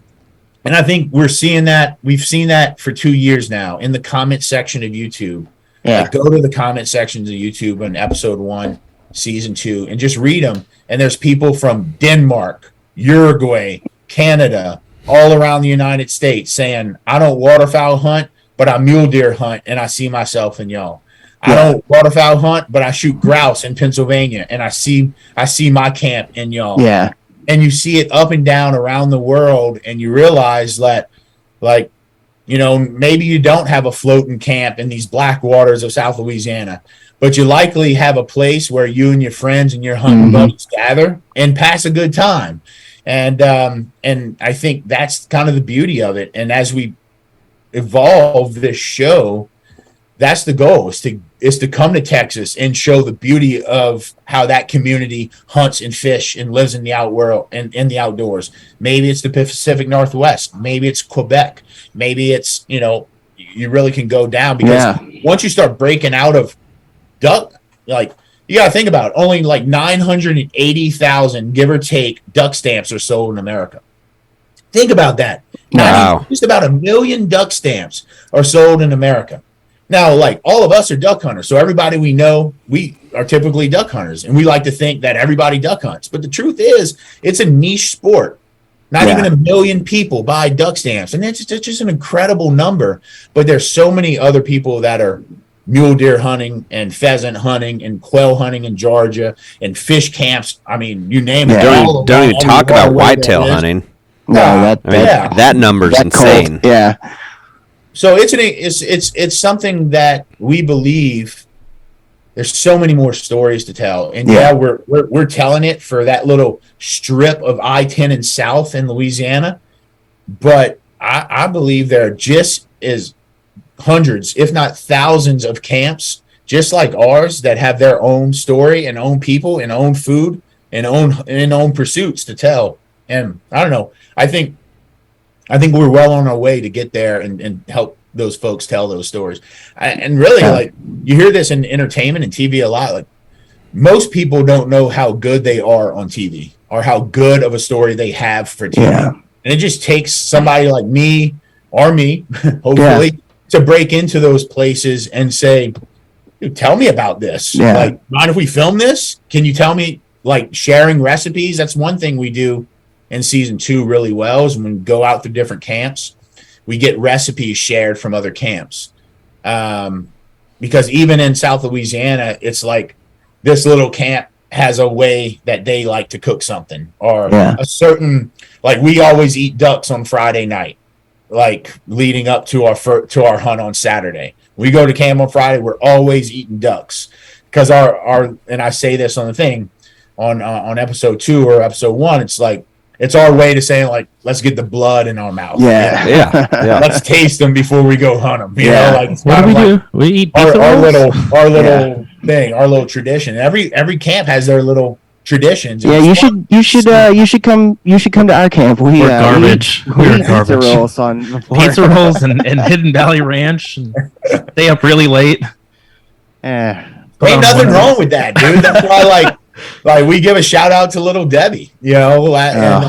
[SPEAKER 3] I think we've seen that for 2 years now in the comment section of YouTube. Go to the comment sections of YouTube on episode 1, season 2, and just read them. And there's people from Denmark, Uruguay, Canada, all around the United States saying, I don't waterfowl hunt, but I mule deer hunt, and I see myself in y'all. I don't waterfowl hunt, but I shoot grouse in Pennsylvania, and I see my camp in y'all. Yeah. And you see it up and down around the world, and you realize that, like, maybe you don't have a floating camp in these black waters of South Louisiana, but you likely have a place where you and your friends and your hunting buddies gather and pass a good time. And I think that's kind of the beauty of it. And as we evolve this show, that's the goal, is to come to Texas and show the beauty of how that community hunts and fish and lives in the outworld and in the outdoors. Maybe it's the Pacific Northwest, maybe it's Quebec, maybe it's you really can go down, because once you start breaking out of duck, like, you got to think about it, only like 980,000 give or take duck stamps are sold in America. Think about that.
[SPEAKER 2] Wow.
[SPEAKER 3] Just about 1 million duck stamps are sold in America. Now, like, all of us are duck hunters. So everybody we know, we are typically duck hunters. And we like to think that everybody duck hunts. But the truth is, it's a niche sport. Not even 1 million people buy duck stamps. And it's just an incredible number. But there's so many other people that are mule deer hunting and pheasant hunting and quail hunting in Georgia and fish camps. I mean, you name it.
[SPEAKER 2] Don't even talk about whitetail hunting.
[SPEAKER 1] No,
[SPEAKER 2] that number's insane.
[SPEAKER 1] Cold. Yeah.
[SPEAKER 3] So it's something that we believe there's so many more stories to tell. And we're telling it for that little strip of I-10 and South in Louisiana. But I believe there are just as hundreds, if not thousands of camps just like ours that have their own story and own people and own food and own pursuits to tell. And I don't know. I think we're well on our way to get there and help those folks tell those stories. And really, like, you hear this in entertainment and TV a lot. Like, most people don't know how good they are on TV or how good of a story they have for TV. Yeah. And it just takes somebody like me or me, hopefully, to break into those places and say, dude, tell me about this. Yeah. Like, mind if we film this? Can you tell me, like, sharing recipes? That's one thing we do in season 2 really well, is when we go out to different camps, we get recipes shared from other camps. Because even in South Louisiana, it's like this little camp has a way that they like to cook something, or a certain, like, we always eat ducks on Friday night, like leading up to our hunt on Saturday. We go to camp on Friday, we're always eating ducks, because our and I say this on the thing on episode 2 or episode 1, it's like, it's our way to say, like, let's get the blood in our mouth.
[SPEAKER 2] Yeah.
[SPEAKER 3] Let's taste them before we go hunt them. You know, like,
[SPEAKER 4] what do we do? We eat
[SPEAKER 3] our little thing, our little tradition. Every camp has their little traditions.
[SPEAKER 1] Yeah, you should come to our camp.
[SPEAKER 4] We're garbage. We're garbage.
[SPEAKER 1] Pizza rolls
[SPEAKER 4] pizza rolls and Hidden Valley Ranch. And stay up really late.
[SPEAKER 3] Ain't nothing wrong with that, dude. That's why, like, we give a shout out to Little Debbie, you know.
[SPEAKER 4] I remember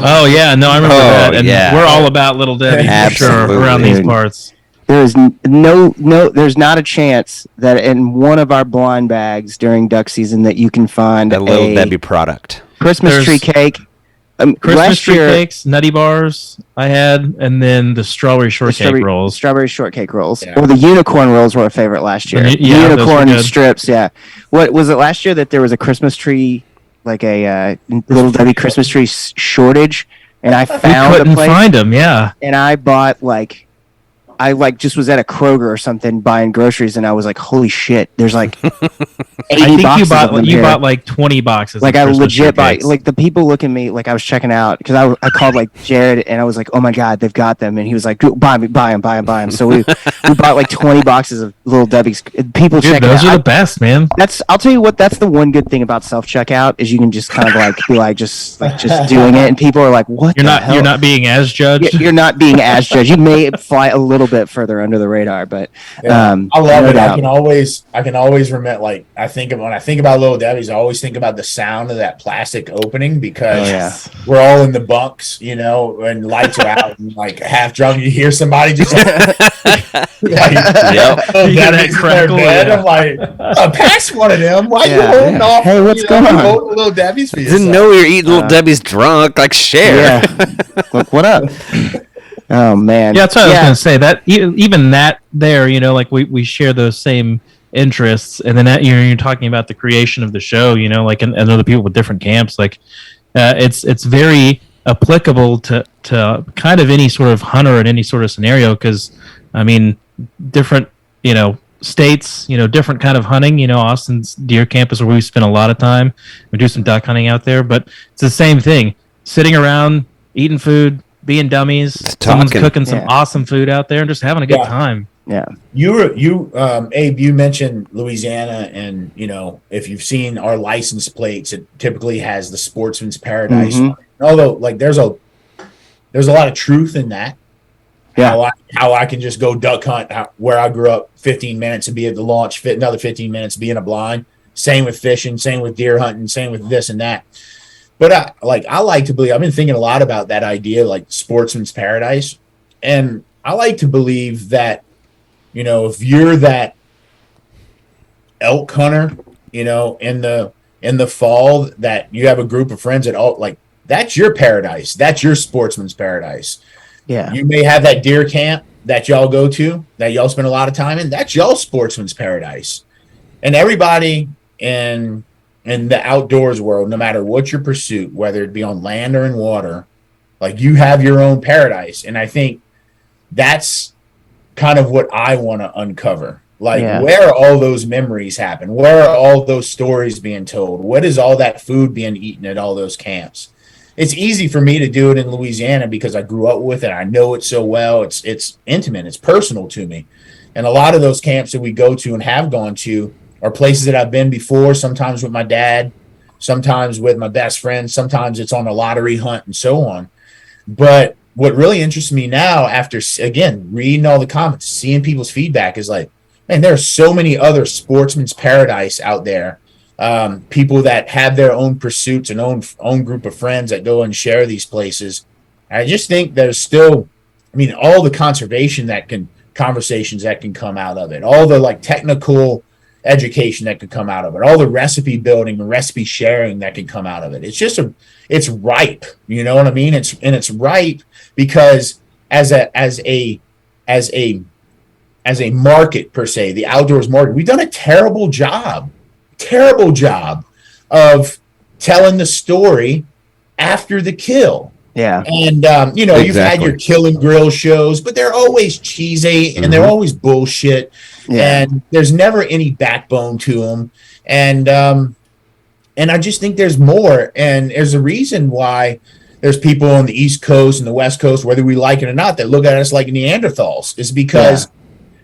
[SPEAKER 4] that. And we're all about Little Debbie for sure around these parts.
[SPEAKER 1] There's there's not a chance that in one of our blind bags during duck season that you can find
[SPEAKER 2] a Little Debbie product.
[SPEAKER 1] Christmas tree cake.
[SPEAKER 4] Christmas tree cakes, nutty bars I had, and then the strawberry shortcake rolls.
[SPEAKER 1] Strawberry shortcake rolls. Yeah. Well, the unicorn rolls were a favorite last year.
[SPEAKER 4] Unicorn
[SPEAKER 1] strips, What was it last year that there was a Christmas tree, like a Little Debbie Christmas tree shortage, and I found
[SPEAKER 4] couldn't find them,
[SPEAKER 1] and I bought I just was at a Kroger or something buying groceries, and I was like, "Holy shit!" There's like 80 boxes.
[SPEAKER 4] You bought like 20 boxes.
[SPEAKER 1] Like, I legit bought. Like, the people look at me like I was checking out, because I called like Jared, and I was like, "Oh my god, they've got them!" And he was like, "Buy them." So we bought like 20 boxes of Little Debbie's. People check
[SPEAKER 4] those
[SPEAKER 1] out.
[SPEAKER 4] Are the best, man.
[SPEAKER 1] I'll tell you what. That's the one good thing about self checkout, is you can just kind of like be like just doing it, and people are like, "What?
[SPEAKER 4] You're not being as judged.
[SPEAKER 1] You're not being as judged. You may fly a little bit further under the radar, but
[SPEAKER 3] I love it. I can always remember, like, when I think about Little Debbie's, I always think about the sound of that plastic opening, because we're all in the bunks, you know, and lights are out, and like half drunk, you hear somebody just
[SPEAKER 4] you got that crackle.
[SPEAKER 3] I'm like, pass one of them. Why you holding off?
[SPEAKER 1] Hey, what's going on?
[SPEAKER 3] Holding Little Debbie's for
[SPEAKER 2] Didn't know we were eating Little Debbie's drunk. Like, share.
[SPEAKER 1] Look, what up? Oh man,
[SPEAKER 4] that's what I was gonna say. That even that there, you know, like we share those same interests, and then that, you're talking about the creation of the show, you know, like and other people with different camps, like it's very applicable to kind of any sort of hunter in any sort of scenario, because I mean, different, you know, states, you know, different kind of hunting. You know, Austin's deer camp is where we spend a lot of time. We do some duck hunting out there, but it's the same thing: sitting around, eating food, being dummies, someone's cooking some awesome food out there, and just having a good time.
[SPEAKER 1] Yeah.
[SPEAKER 3] Abe, you mentioned Louisiana, and, you know, if you've seen our license plates, it typically has the Sportsman's Paradise. Mm-hmm. Although, like, there's a lot of truth in that. Yeah. How I can just go duck hunt where I grew up, 15 minutes, and be at the launch, another 15 minutes, be in a blind. Same with fishing, same with deer hunting, same with this and that. But I like to believe, I've been thinking a lot about that idea, like Sportsman's Paradise. and I like to believe that, if you're that elk hunter, in the fall, that you have a group of friends that all like, that's your paradise. That's your sportsman's paradise.
[SPEAKER 1] Yeah.
[SPEAKER 3] You may have that deer camp that y'all go to, that y'all spend a lot of time in. That's y'all sportsman's paradise. And everybody in the outdoors world, no matter what your pursuit, whether it be on land or in water, like, you have your own paradise. And I think that's kind of what I want to uncover. Like, where are all those memories happen? Where are all those stories being told? What is all that food being eaten at all those camps? It's easy for me to do it in Louisiana because I grew up with it. I know it so well. It's intimate. It's personal to me. And a lot of those camps that we go to and have gone to are places that I've been before, sometimes with my dad, sometimes with my best friend, sometimes it's on a lottery hunt and so on. But what really interests me now, after, again, reading all the comments, seeing people's feedback, is like, man, there are so many other sportsman's paradise out there. People that have their own pursuits and own group of friends that go and share these places. I just think there's still, all the conversations that can come out of it, all the like technical education that could come out of it, all the recipe building and recipe sharing that can come out of it. It's just it's ripe. You know what I mean? It's ripe because as a market per se, the outdoors market, we've done a terrible job of telling the story after the kill.
[SPEAKER 1] Yeah.
[SPEAKER 3] And, you've had your kill and grill shows, but they're always cheesy and they're always bullshit. Yeah. And there's never any backbone to them. And I just think there's more. And there's a reason why there's people on the East Coast and the West Coast, whether we like it or not, that look at us like Neanderthals. Is because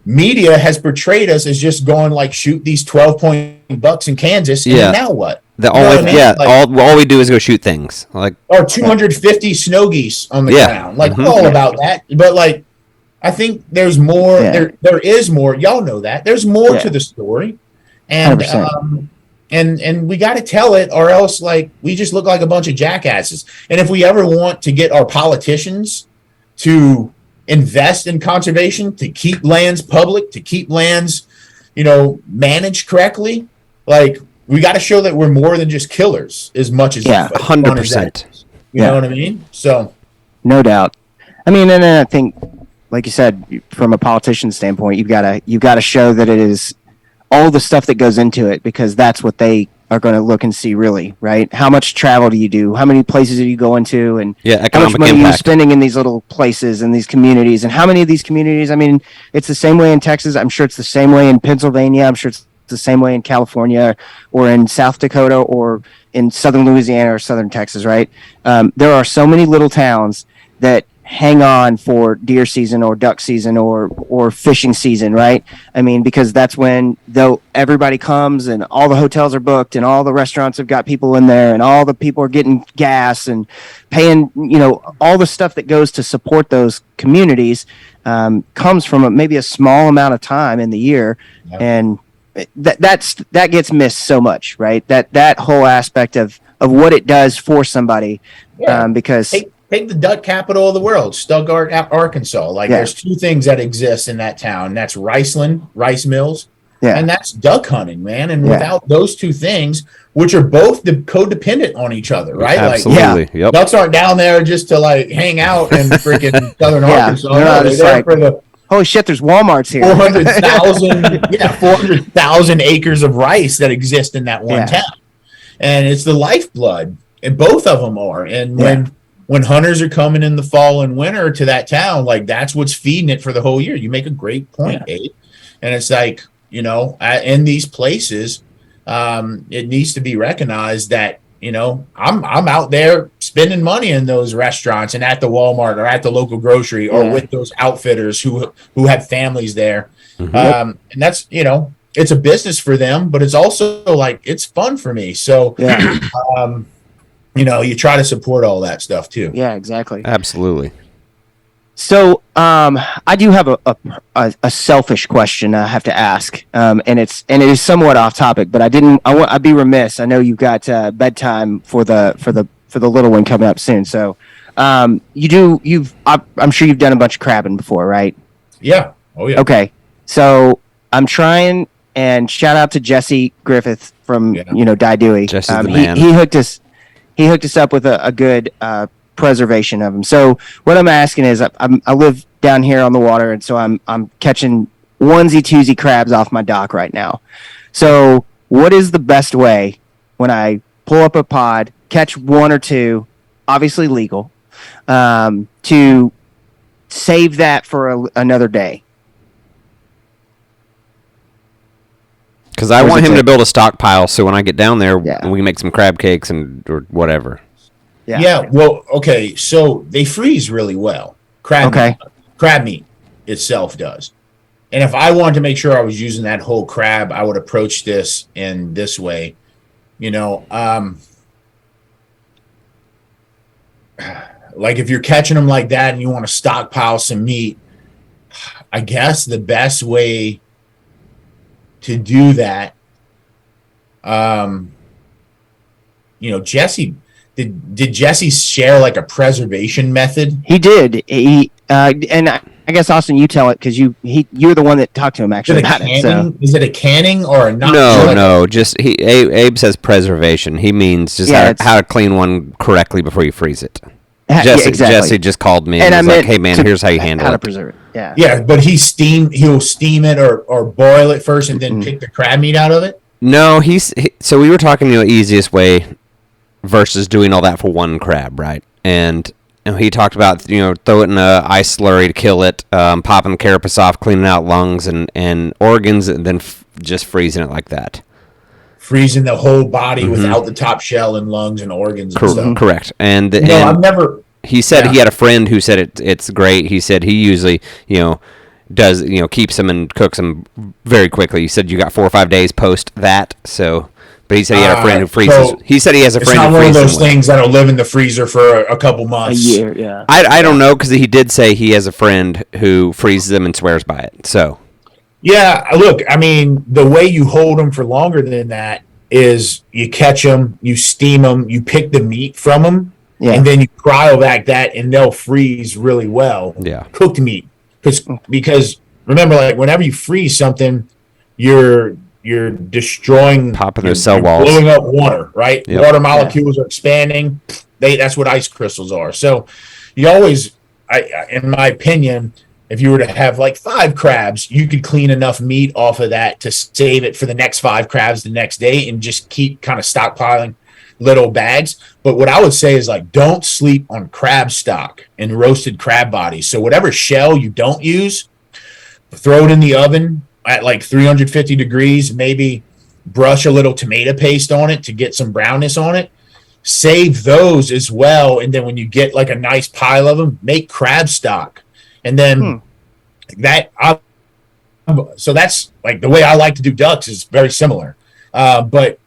[SPEAKER 3] media has portrayed us as just going like, shoot these 12-point bucks in Kansas. And now what?
[SPEAKER 2] All we do is go shoot things, like,
[SPEAKER 3] or 250 snow geese on the ground, like, all about that. But like, I think there's more. There is more. Y'all know that there's more to the story, and 100%. And we got to tell it, or else like we just look like a bunch of jackasses. And if we ever want to get our politicians to invest in conservation, to keep lands public, to keep lands, managed correctly, like, we got to show that we're more than just killers, as much as
[SPEAKER 2] 100%.
[SPEAKER 3] You know what I mean? So,
[SPEAKER 1] no doubt. And then I think, like you said, from a politician standpoint, you've got to show that it is all the stuff that goes into it, because that's what they are going to look and see, really, right? How much travel do you do? How many places are you going to? And how much money are you spending in these little places and these communities? And how many of these communities? It's the same way in Texas. I'm sure it's the same way in Pennsylvania. I'm sure it's the same way in California or in South Dakota or in southern Louisiana or southern Texas, right? There are so many little towns that hang on for deer season or duck season or fishing season, right? Because that's when everybody comes and all the hotels are booked and all the restaurants have got people in there and all the people are getting gas and paying, all the stuff that goes to support those communities comes from maybe a small amount of time in the year. Yep. And that gets missed so much, right? That whole aspect of what it does for somebody, because
[SPEAKER 3] take the duck capital of the world, Stuttgart, Arkansas. Like, there's two things that exist in that town. That's rice mills, and that's duck hunting, man. And without those two things, which are both codependent on each other, right?
[SPEAKER 2] Absolutely.
[SPEAKER 3] Like, ducks aren't down there just to like hang out in freaking southern Arkansas.
[SPEAKER 1] They're there for the holy shit, there's Walmarts here.
[SPEAKER 3] 400,000 acres of rice that exist in that one town. And it's the lifeblood, and both of them are. And when hunters are coming in the fall and winter to that town, like, that's what's feeding it for the whole year. You make a great point, Abe. And it's like, in these places, it needs to be recognized that, I'm out there spending money in those restaurants and at the Walmart or at the local grocery or with those outfitters who have families there. And that's, it's a business for them, but it's also like, it's fun for me. So, you try to support all that stuff too.
[SPEAKER 1] Yeah, exactly.
[SPEAKER 2] Absolutely.
[SPEAKER 1] So, I do have a selfish question I have to ask, and it is somewhat off topic, but I'd be remiss. I know you've got bedtime for the little one coming up soon, so I'm sure you've done a bunch of crabbing before, right?
[SPEAKER 3] Yeah. Oh yeah.
[SPEAKER 1] Okay. So I'm trying, and shout out to Jesse Griffith from Die Dewey.
[SPEAKER 2] Jesse's the man.
[SPEAKER 1] He hooked us up with a good preservation of them. So what I'm asking is, I live down here on the water, and so I'm catching onesie twosie crabs off my dock right now. So what is the best way when I pull up a pod, catch one or two, obviously legal, to save that for another day?
[SPEAKER 2] Because I want him to build a stockpile, so when I get down there, we can make some crab cakes or whatever.
[SPEAKER 3] Yeah. Well, okay. So they freeze really well. Crab meat itself does. And if I wanted to make sure I was using that whole crab, I would approach this in this way. Like if you're catching them like that and you want to stockpile some meat, I guess the best way to do that, Jesse, did Jesse share like a preservation method?
[SPEAKER 1] He did. And I guess Austin, you tell it because you're the one that talked to him actually about it. So.
[SPEAKER 3] Is it a canning or a not?
[SPEAKER 2] No. Just Abe says preservation. He means just how to clean one correctly before you freeze it. Jesse just called me and was like, "Hey man, here's how you handle it.
[SPEAKER 1] How to preserve it."
[SPEAKER 3] Yeah, but he'll steam it or boil it first and then pick the crab meat out of it.
[SPEAKER 2] No, so we were talking the easiest way versus doing all that for one crab, right? And he talked about throw it in a ice slurry to kill it, popping the carapace off, cleaning out lungs and organs, and then just freezing it like that.
[SPEAKER 3] Freezing the whole body without the top shell and lungs and organs and stuff.
[SPEAKER 2] Correct.
[SPEAKER 3] I've never.
[SPEAKER 2] He said he had a friend who said it's great. He said he usually does keeps them and cooks them very quickly. He said you got 4 or 5 days post that. So, but he said he had a friend who freezes. So he said he has a friend who freezes.
[SPEAKER 3] It's not one of those things that'll live in the freezer for a couple months.
[SPEAKER 1] A year, yeah.
[SPEAKER 2] I don't know because he did say he has a friend who freezes them and swears by it. So.
[SPEAKER 3] Yeah, look, I mean, the way you hold them for longer than that is you catch them, you steam them, you pick the meat from them, and then you cryovac that, and they'll freeze really well.
[SPEAKER 2] Yeah,
[SPEAKER 3] cooked meat, because remember, like whenever you freeze something, you're destroying,
[SPEAKER 2] popping those cell walls,
[SPEAKER 3] blowing up water, right?
[SPEAKER 2] Yep.
[SPEAKER 3] Water molecules are expanding. That's what ice crystals are. So you always, in my opinion, if you were to have like 5 crabs, you could clean enough meat off of that to save it for the next 5 crabs the next day and just keep kind of stockpiling little bags. But what I would say is like, don't sleep on crab stock and roasted crab bodies. So whatever shell you don't use, throw it in the oven at like 350 degrees, maybe brush a little tomato paste on it to get some brownness on it. Save those as well. And then when you get like a nice pile of them, make crab stock. And then so that's like the way I like to do ducks is very similar. But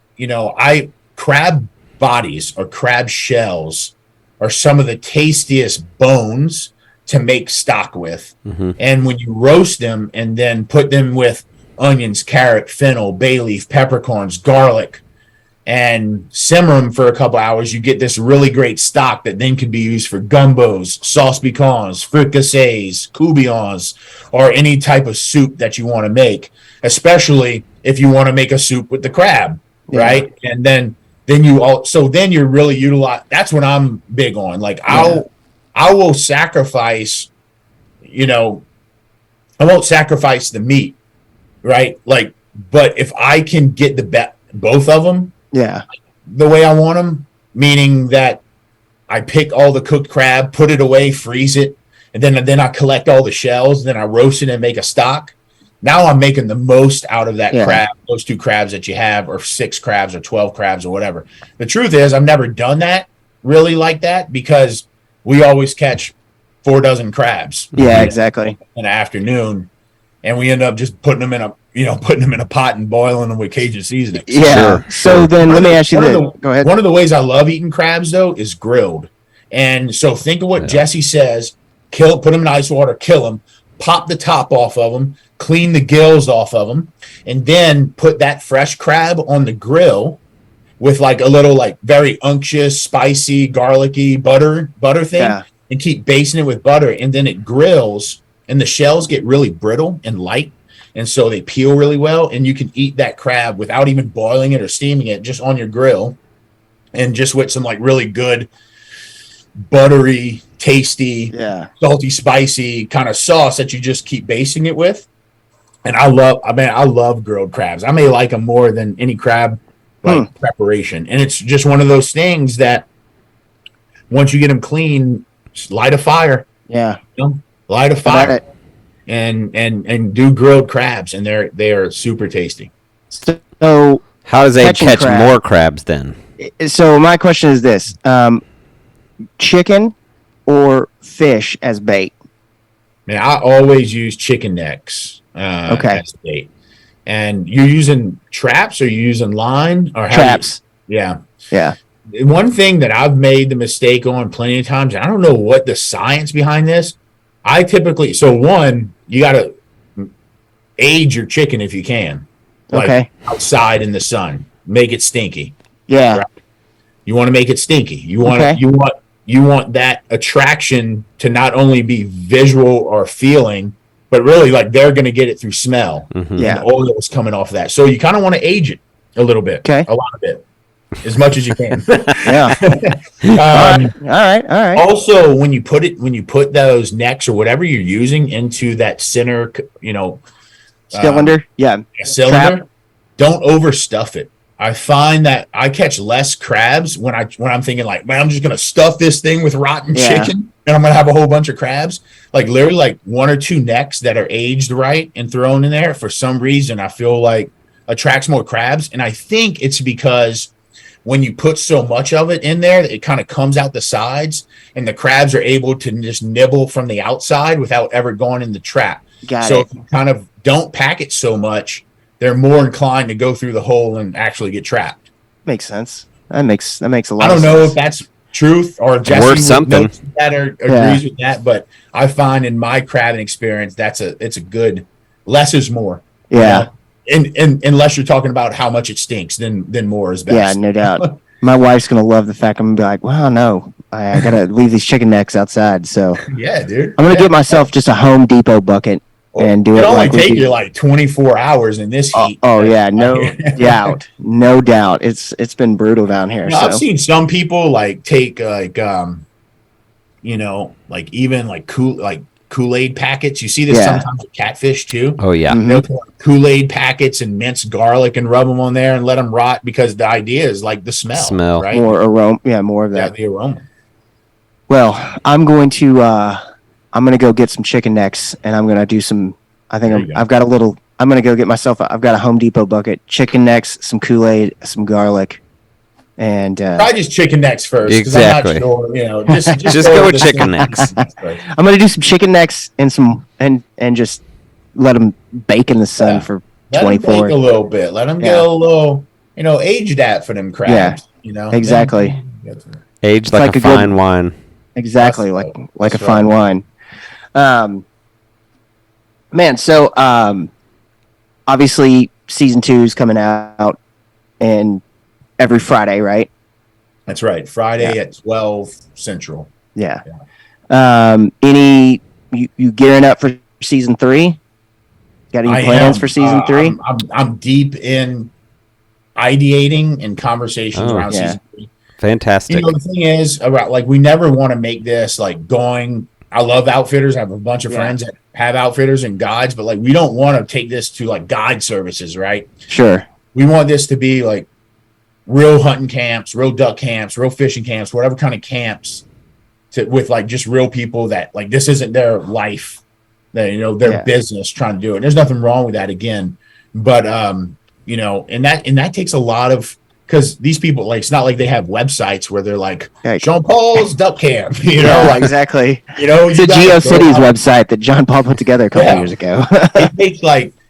[SPEAKER 3] crab bodies or crab shells are some of the tastiest bones to make stock with. And when you roast them and then put them with onions, carrot, fennel, bay leaf, peppercorns, garlic, and simmer them for a couple hours, you get this really great stock that then can be used for gumbos, sauce pecans, fricassees, coubillons, or any type of soup that you want to make, especially if you want to make a soup with the crab, right? And then you're really utilize. That's what I'm big on. Like I will sacrifice, I won't sacrifice the meat, right? Like, but if I can get both of them, the way I want them, meaning that I pick all the cooked crab, put it away, freeze it, and then I collect all the shells, then I roast it and make a stock. Now I'm making the most out of that crab, those 2 crabs that you have, or 6 crabs or 12 crabs or whatever. The truth is I've never done that really like that because we always catch 4 dozen crabs.
[SPEAKER 1] Yeah, exactly.
[SPEAKER 3] In the afternoon, and we end up just putting them in a pot and boiling them with Cajun seasoning.
[SPEAKER 1] Yeah. So then let me ask you this. Go ahead.
[SPEAKER 3] One of the ways I love eating crabs though is grilled. And so think of what Jesse says: put them in ice water, kill them, pop the top off of them, clean the gills off of them, and then put that fresh crab on the grill with like a little like very unctuous, spicy, garlicky butter thing, and keep basting it with butter, and then it grills, and the shells get really brittle and light, and so they peel really well, and you can eat that crab without even boiling it or steaming it, just on your grill, and just with some like really good buttery, tasty, salty, spicy kind of sauce that you just keep basting it with. And I love grilled crabs. I may like them more than any crab preparation. And it's just one of those things that once you get them clean, just light a fire.
[SPEAKER 1] Yeah.
[SPEAKER 3] Light a fire and do grilled crabs, and they are super tasty.
[SPEAKER 1] So
[SPEAKER 2] how does Abe catch more crabs then?
[SPEAKER 1] So my question is this: chicken or fish as bait?
[SPEAKER 3] Man, I always use chicken necks as bait. And you're using traps, or you're using line, or
[SPEAKER 1] traps?
[SPEAKER 3] Yeah.
[SPEAKER 5] one thing that I've made the mistake on plenty of times, and I don't know what the science behind this. I typically, so one, you got to age your chicken if you can, like outside in the sun, make it stinky.
[SPEAKER 1] Yeah.
[SPEAKER 5] Right? You want to make it stinky. You want you want that attraction to not only be visual or feeling, but really like they're going to get it through smell.
[SPEAKER 2] Mm-hmm.
[SPEAKER 1] Yeah.
[SPEAKER 5] And the oil is coming off of that. So you kind of want to age it a little bit, a lot of it, as much as you can.
[SPEAKER 1] Yeah. All right.
[SPEAKER 5] Also, when you put those necks or whatever you're using into that center,
[SPEAKER 1] cylinder,
[SPEAKER 5] cylinder, don't overstuff it. I find that I catch less crabs when I'm thinking like, man, I'm just gonna stuff this thing with rotten chicken and I'm gonna have a whole bunch of crabs. Like literally like one or two necks that are aged right and thrown in there, for some reason I feel like attracts more crabs. And I think it's because when you put so much of it in there, it kind of comes out the sides and the crabs are able to just nibble from the outside without ever going in the trap. So if you kind of don't pack it so much, they're more inclined to go through the hole and actually get trapped.
[SPEAKER 1] Makes sense. That makes a lot of sense.
[SPEAKER 5] I don't know if that's truth or Jesse
[SPEAKER 2] something
[SPEAKER 5] that or agrees with that, but I find in my crabbing experience it's a good less is more.
[SPEAKER 1] Yeah.
[SPEAKER 5] And unless you're talking about how much it stinks, then more is best.
[SPEAKER 1] Yeah, no doubt. My wife's gonna love the fact I'm gonna be like, well, no, I gotta leave these chicken necks outside. So
[SPEAKER 5] yeah, dude.
[SPEAKER 1] I'm gonna get myself just a Home Depot bucket and do it.
[SPEAKER 5] It'll only take you like 24 hours in this heat.
[SPEAKER 1] Oh yeah, no doubt, no doubt. It's been brutal down here.
[SPEAKER 5] I've seen some people like take like even like Kool-Aid packets. You see this sometimes with catfish too.
[SPEAKER 2] Oh yeah,
[SPEAKER 5] they'll put Kool-Aid packets and minced garlic and rub them on there and let them rot because the idea is like the smell, right?
[SPEAKER 1] More aroma, more of that.
[SPEAKER 5] Yeah, the aroma.
[SPEAKER 1] Well, I'm going to go get some chicken necks, and I'm going to do some. I think I've got a little. I'm going to go get myself. I've got a Home Depot bucket, chicken necks, some Kool-Aid, some garlic, and
[SPEAKER 5] try just chicken necks first.
[SPEAKER 2] Exactly.
[SPEAKER 5] I'm not sure, just
[SPEAKER 2] go with chicken necks.
[SPEAKER 1] I'm going to do some chicken necks and just let them bake in the sun for 24.
[SPEAKER 5] Let them bake a little bit. Let them get a little, age that for them crabs.
[SPEAKER 1] Exactly.
[SPEAKER 2] Aged like a fine wine.
[SPEAKER 1] Exactly, like a fine wine. Man, so obviously season 2 is coming out and every Friday, right?
[SPEAKER 5] That's right. Friday at 12 Central.
[SPEAKER 1] Yeah. You gearing up for season 3? Got any plans for season 3?
[SPEAKER 5] I'm deep in ideating and conversations around season 3.
[SPEAKER 2] Fantastic.
[SPEAKER 5] The thing is about we never want to make this going. I love outfitters. I have a bunch of friends that have outfitters and guides, but we don't want to take this to guide services, right?
[SPEAKER 1] Sure.
[SPEAKER 5] We want this to be real hunting camps, real duck camps, real fishing camps, whatever kind of camps with just real people that this isn't their life, their business trying to do it. There's nothing wrong with that again. But, and that takes a lot of, because these people, it's not like they have websites where they're Jean-Paul's Duck Camp,
[SPEAKER 1] exactly. It's a GeoCities website that John-Paul put together a couple years ago.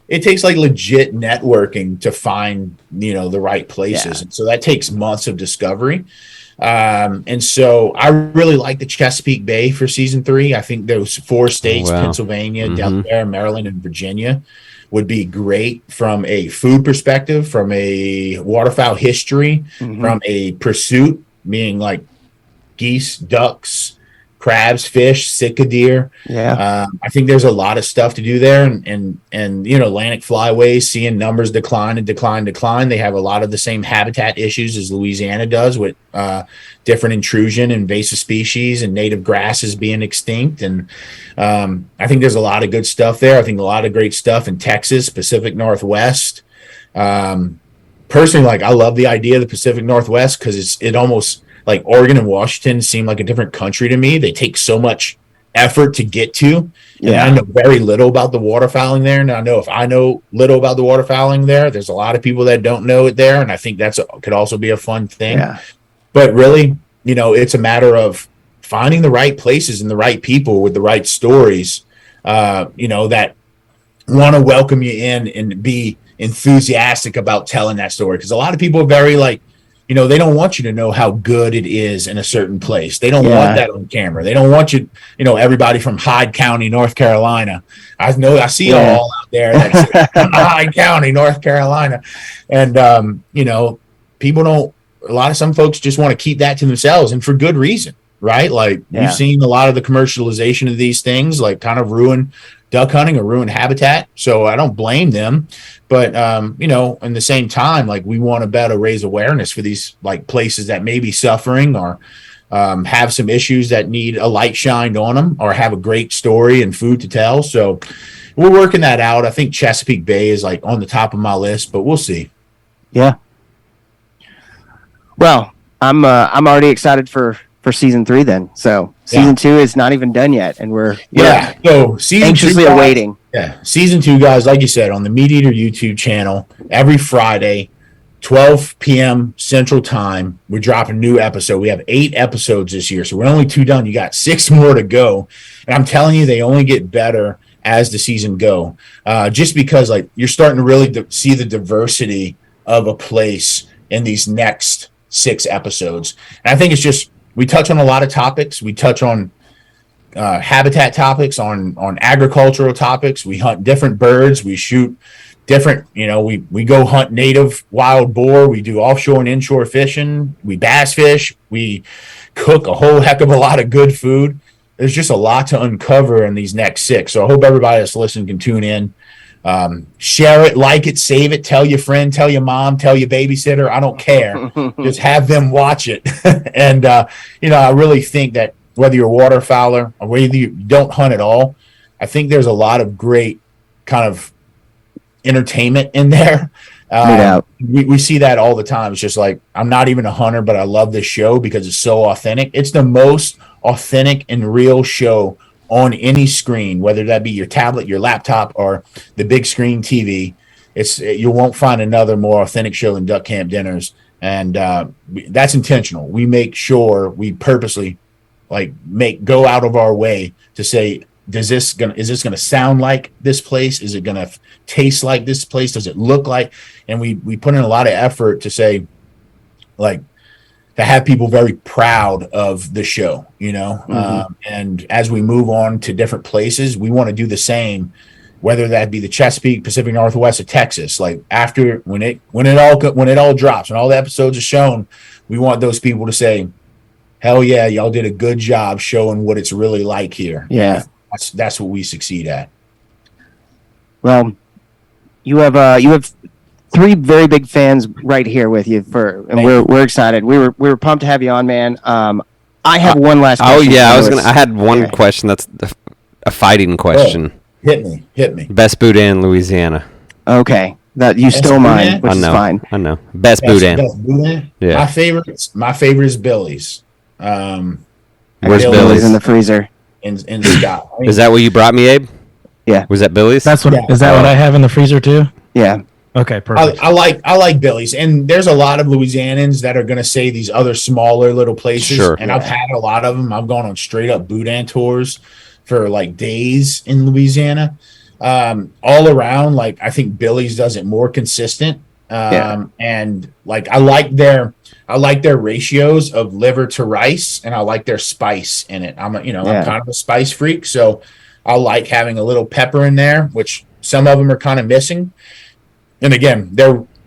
[SPEAKER 5] it takes legit networking to find, the right places. And so that takes months of discovery. And so I really like the Chesapeake Bay for season 3. I think those 4 states, Pennsylvania, Delaware, Maryland, and Virginia,
[SPEAKER 3] would be great from a food perspective, from a waterfowl history, from a pursuit, meaning like geese, ducks, crabs, fish, sitka deer.
[SPEAKER 1] Yeah.
[SPEAKER 3] I think there's a lot of stuff to do there, and Atlantic flyways, seeing numbers decline. They have a lot of the same habitat issues as Louisiana does, with different intrusion, invasive species, and native grasses being extinct. And I think there's a lot of good stuff there. I think a lot of great stuff in Texas, Pacific Northwest. Personally, like, I love the idea of the Pacific Northwest, because it almost, like, Oregon and Washington seem like a different country to me. They take so much effort to get to. And I know very little about the waterfowling there. And I know if I know little about the waterfowling there's a lot of people that don't know it there. And I think could also be a fun thing. Yeah. But really, it's a matter of finding the right places and the right people with the right stories, that want to welcome you in and be enthusiastic about telling that story. Because a lot of people are very, like, they don't want you to know how good it is in a certain place. They don't want that on camera. They don't want you, everybody from Hyde County, North Carolina. I see all out there that's Hyde County, North Carolina. And, some folks just want to keep that to themselves, and for good reason, right? Like, you've seen a lot of the commercialization of these things, like, kind of ruin duck hunting or ruin habitat. So I don't blame them. But, in the same time, like, we want to better raise awareness for these, like, places that may be suffering or have some issues that need a light shined on them, or have a great story and food to tell. So we're working that out. I think Chesapeake Bay is, like, on the top of my list, but we'll see.
[SPEAKER 1] Yeah. Well, I'm already excited for season 3 then. So season 2 is not even done yet, and we're
[SPEAKER 3] so season
[SPEAKER 1] anxiously
[SPEAKER 3] 2,
[SPEAKER 1] awaiting.
[SPEAKER 3] Yeah, season 2, guys, like you said, on the MeatEater YouTube channel, every Friday, 12 p.m. Central Time, we're dropping a new episode. We have 8 episodes this year, so we're only 2 done. You got 6 more to go, and I'm telling you, they only get better as the season go. Just because, like, you're starting to really see the diversity of a place in these next 6 episodes, and I think it's just, we touch on a lot of topics. We touch on habitat topics, on agricultural topics. We hunt different birds. We shoot different, we go hunt native wild boar. We do offshore and inshore fishing. We bass fish. We cook a whole heck of a lot of good food. There's just a lot to uncover in these next 6. So I hope everybody that's listening can tune in. Share it, like it, save it, tell your friend, tell your mom, tell your babysitter. I don't care. Just have them watch it. And, I really think that whether you're a waterfowler or whether you don't hunt at all, I think there's a lot of great kind of entertainment in there. We see that all the time. It's just like, I'm not even a hunter, but I love this show because it's so authentic. It's the most authentic and real show on any screen, whether that be your tablet, your laptop, or the big screen TV. You won't find another more authentic show than Duck Camp Dinners, and that's intentional. We make sure we purposely go out of our way to say, is this gonna sound like this place? Is it gonna taste like this place? Does it look like? And we put in a lot of effort to say, like, to have people very proud of the show, and as we move on to different places, we want to do the same, whether that be the Chesapeake, Pacific Northwest, or Texas. Like, after when it all drops and all the episodes are shown, we want those people to say, hell yeah, y'all did a good job showing what it's really like here.
[SPEAKER 1] Yeah,
[SPEAKER 3] that's what we succeed at.
[SPEAKER 1] Well, you have 3 very big fans right here with you, and we're excited. We were pumped to have you on, man. I have one last question.
[SPEAKER 2] Oh yeah, I had one question that's a fighting question.
[SPEAKER 3] Oh, hit me.
[SPEAKER 2] Best boudin in Louisiana.
[SPEAKER 1] Okay. That you stole mine, which is fine.
[SPEAKER 2] I know. Best boudin.
[SPEAKER 3] Best boudin? Yeah. My favorite is Billy's.
[SPEAKER 2] Where's Billy's?
[SPEAKER 1] In the freezer.
[SPEAKER 3] In Scott.
[SPEAKER 2] Is that what you brought me, Abe?
[SPEAKER 1] Yeah.
[SPEAKER 2] Was that Billy's?
[SPEAKER 4] Is that what I have in the freezer too?
[SPEAKER 1] Yeah.
[SPEAKER 4] Okay, perfect.
[SPEAKER 3] I like Billy's, and there's a lot of Louisianans that are going to say these other smaller little places.
[SPEAKER 2] Sure.
[SPEAKER 3] And I've had a lot of them. I've gone on straight up boudin tours for like days in Louisiana. All around, like, I think Billy's does it more consistent. And like, I like their ratios of liver to rice, and I like their spice in it. I'm kind of a spice freak, so I like having a little pepper in there, which some of them are kind of missing. And again,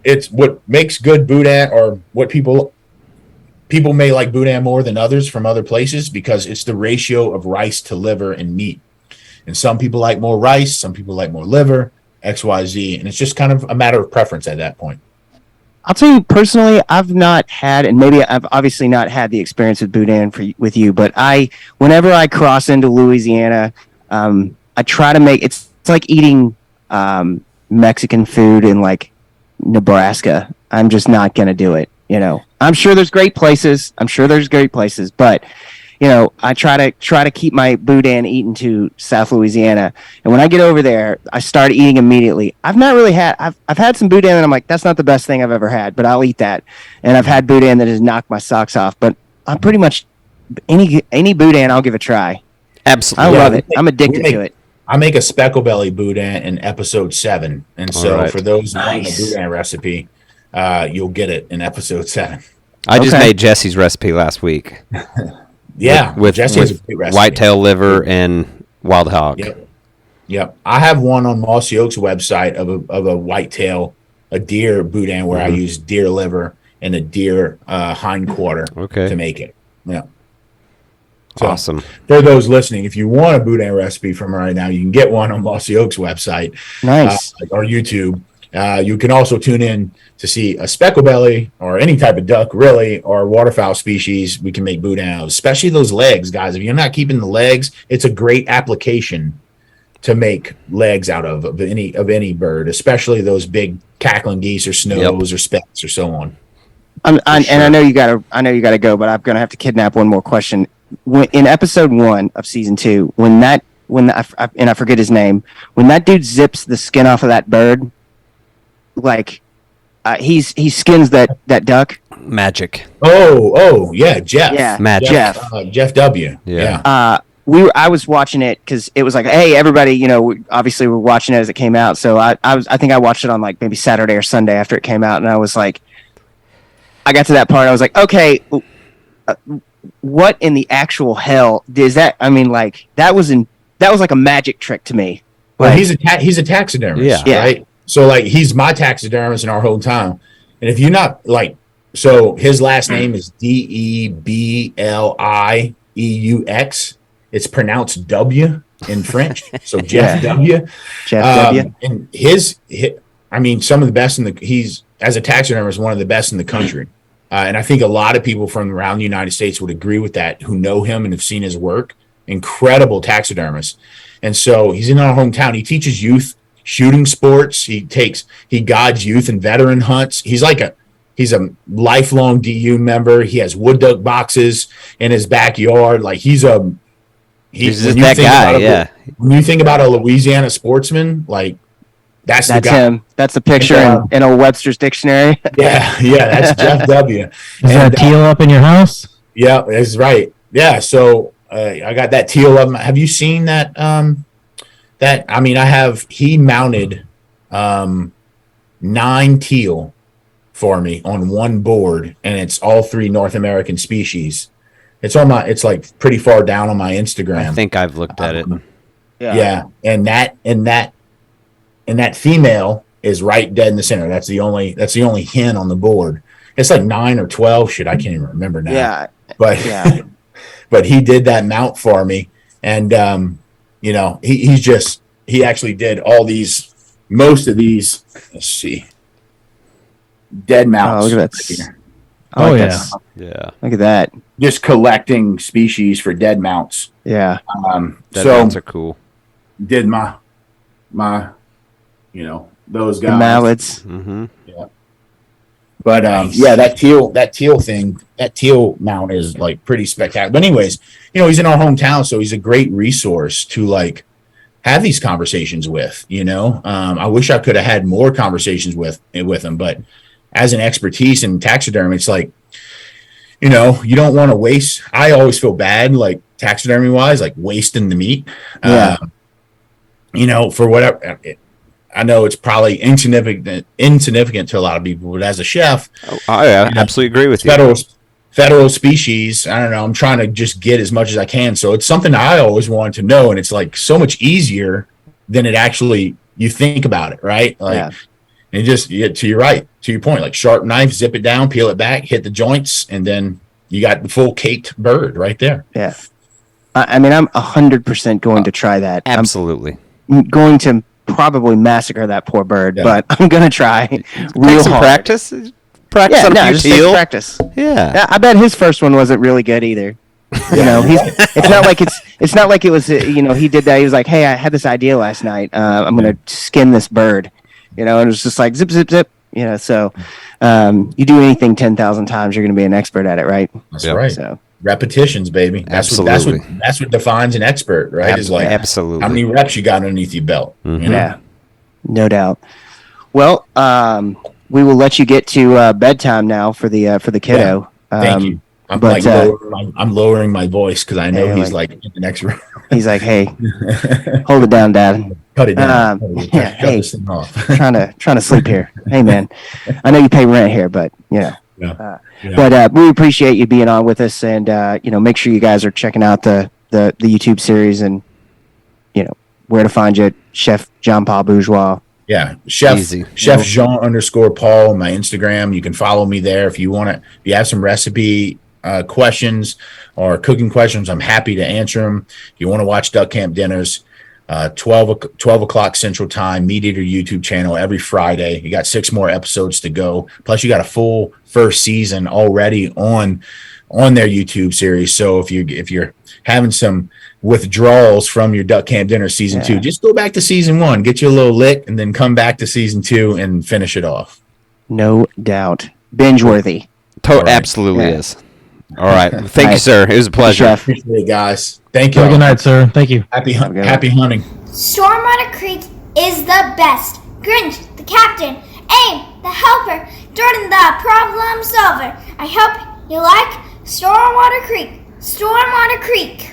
[SPEAKER 3] it's what makes good boudin, or what people may like boudin more than others from other places, because it's the ratio of rice to liver and meat. And some people like more rice, some people like more liver, XYZ, and it's just kind of a matter of preference at that point.
[SPEAKER 1] I'll tell you personally, I've not had, and maybe I've obviously not had the experience with boudin with you, but whenever I cross into Louisiana, I try to make it's like eating Mexican food in like Nebraska. I'm just not gonna do it. I'm sure there's great places. But I try to keep my boudin eaten to South Louisiana, and when I get over there, I start eating immediately. I've not really had. I've had some boudin, and I'm like, that's not the best thing I've ever had, but I'll eat that. And I've had boudin that has knocked my socks off. But I'm pretty much any boudin I'll give a try.
[SPEAKER 2] Absolutely,
[SPEAKER 1] I love it. I'm addicted to it.
[SPEAKER 3] I make a speckle belly boudin in episode 7, and so for those who want a boudin recipe, you'll get it in episode 7.
[SPEAKER 2] I just made Jesse's recipe last week.
[SPEAKER 3] Yeah,
[SPEAKER 2] with whitetail liver and wild hog.
[SPEAKER 3] Yep. I have one on Mossy Oak's website of a whitetail, a deer boudin where I use deer liver and a deer hindquarter to make it. Yeah. So,
[SPEAKER 2] awesome.
[SPEAKER 3] For those listening, if you want a boudin recipe from right now, you can get one on Mossy Oak's website.
[SPEAKER 1] Nice.
[SPEAKER 3] Or YouTube. You can also tune in to see a speckle belly or any type of duck, really, or waterfowl species. We can make boudin out, especially those legs, guys. If you're not keeping the legs, it's a great application to make legs out of any bird, especially those big cackling geese or snows or specks or so on.
[SPEAKER 1] And I know you gotta go, but I'm gonna have to kidnap one more question. In episode 1 of season 2, and I forget his name, when that dude zips the skin off of that bird, like he skins that duck.
[SPEAKER 2] Magic.
[SPEAKER 3] Oh yeah, Jeff.
[SPEAKER 1] Yeah,
[SPEAKER 2] Magic.
[SPEAKER 3] Jeff W.
[SPEAKER 2] Yeah.
[SPEAKER 1] I was watching it because it was like, hey, everybody, obviously we're watching it as it came out. So I think I watched it on like maybe Saturday or Sunday after it came out, and I was like, I got to that part, I was like, okay, what in the actual hell is that? I mean, like that was like a magic trick to me.
[SPEAKER 3] Well,
[SPEAKER 1] like,
[SPEAKER 3] he's a taxidermist, right? So like he's my taxidermist in our hometown, and if you're not like, so his last name is Deblieux. It's pronounced W in French. So Jeff W.
[SPEAKER 1] Jeff W.
[SPEAKER 3] And some of the best he's as a taxidermist, one of the best in the country. And I think a lot of people from around the United States would agree with that, who know him and have seen his work. Incredible taxidermist. And so he's in our hometown. He teaches youth shooting sports. He guides youth and veteran hunts. He's a lifelong DU member. He has wood duck boxes in his backyard. Like he's that
[SPEAKER 2] guy. Yeah.
[SPEAKER 3] When you think about a Louisiana sportsman, like that's the guy.
[SPEAKER 1] Him. That's the picture in a Webster's dictionary.
[SPEAKER 3] Yeah, that's Jeff W.
[SPEAKER 4] Is that teal up in your house?
[SPEAKER 3] Yeah, that's right. Yeah, so I got that teal up. Have you seen that? He mounted 9 teal for me on one board, and it's all 3 North American species. It's like pretty far down on my Instagram.
[SPEAKER 2] I think I've looked at it.
[SPEAKER 3] Yeah, and that female is right dead in the center. That's the only hen on the board. It's like 9 or 12. I can't even remember now.
[SPEAKER 1] Yeah,
[SPEAKER 3] but he did that mount for me, and he actually did most of these. Let's see, dead mounts.
[SPEAKER 1] Oh, look at that.
[SPEAKER 2] Yeah.
[SPEAKER 1] Look at that.
[SPEAKER 3] Just collecting species for dead mounts.
[SPEAKER 1] Yeah.
[SPEAKER 2] Dead mounts are cool.
[SPEAKER 3] Did my those guys.
[SPEAKER 1] The mallards.
[SPEAKER 2] Mm-hmm.
[SPEAKER 3] Yeah. But that teal mount is like pretty spectacular. But anyways, he's in our hometown, so he's a great resource to like have these conversations with. I wish I could have had more conversations with him, but as an expertise in taxidermy, it's like, you don't want to waste. I always feel bad, like taxidermy wise, like wasting the meat.
[SPEAKER 1] Yeah.
[SPEAKER 3] For whatever. I know it's probably insignificant to a lot of people, but as a chef,
[SPEAKER 2] I absolutely agree with you.
[SPEAKER 3] Federal species. I don't know. I'm trying to just get as much as I can. So it's something I always wanted to know, and it's like so much easier than it actually, you think about it, right? Like, and just to your point, like sharp knife, zip it down, peel it back, hit the joints, and then you got the full caked bird right there.
[SPEAKER 1] Yeah. I mean, I'm 100% going to try that.
[SPEAKER 2] Absolutely.
[SPEAKER 1] I'm going to probably massacre that poor bird, but I'm going to try real hard.
[SPEAKER 2] Practice on a few teal.
[SPEAKER 1] Practice.
[SPEAKER 2] Yeah.
[SPEAKER 1] I bet his first one wasn't really good either. You know, it's not like it was, he did that. He was like, hey, I had this idea last night. I'm going to skin this bird, and it was just like zip, zip, zip. So you do anything 10,000 times, you're going to be an expert at it, right?
[SPEAKER 3] That's right.
[SPEAKER 1] So
[SPEAKER 3] repetitions, baby. That's what defines an expert, right? Is like
[SPEAKER 2] absolutely
[SPEAKER 3] how many reps you got underneath your belt.
[SPEAKER 2] Mm-hmm.
[SPEAKER 1] Yeah, no doubt. Well, we will let you get to bedtime now for the kiddo.
[SPEAKER 3] Thank you. I'm lowering my voice because I know he's like in the next room.
[SPEAKER 1] He's like, hey, hold it down, Dad.
[SPEAKER 3] Cut it down.
[SPEAKER 1] Cut
[SPEAKER 3] this thing off.
[SPEAKER 1] trying to sleep here. Hey, man, I know you pay rent here, but But we appreciate you being on with us, and make sure you guys are checking out the YouTube series, and where to find you, Chef Jean-Paul Bourgeois.
[SPEAKER 3] Yeah, Chef Jean _Paul, my Instagram. You can follow me there if you if you have some recipe questions or cooking questions. I'm happy to answer them. If you want to watch Duck Camp Dinners, 12 o'clock Central Time, MeatEater YouTube channel every Friday. You got 6 more episodes to go. Plus, you got a full first season already on their YouTube series. So if you're having some withdrawals from your Duck Camp Dinner season 2, just go back to season 1, get you a little lick, and then come back to season 2 and finish it off.
[SPEAKER 1] No doubt, binge worthy.
[SPEAKER 2] Absolutely is. All right, thank you, sir. It was a pleasure.
[SPEAKER 3] Appreciate it, guys. Thank you.
[SPEAKER 4] Have a good night, sir. Thank you.
[SPEAKER 3] Happy hunting.
[SPEAKER 6] Stormwater Creek is the best. Grinch, the captain. Aim, the helper. Jordan, the problem solver. I hope you like Stormwater Creek. Stormwater Creek.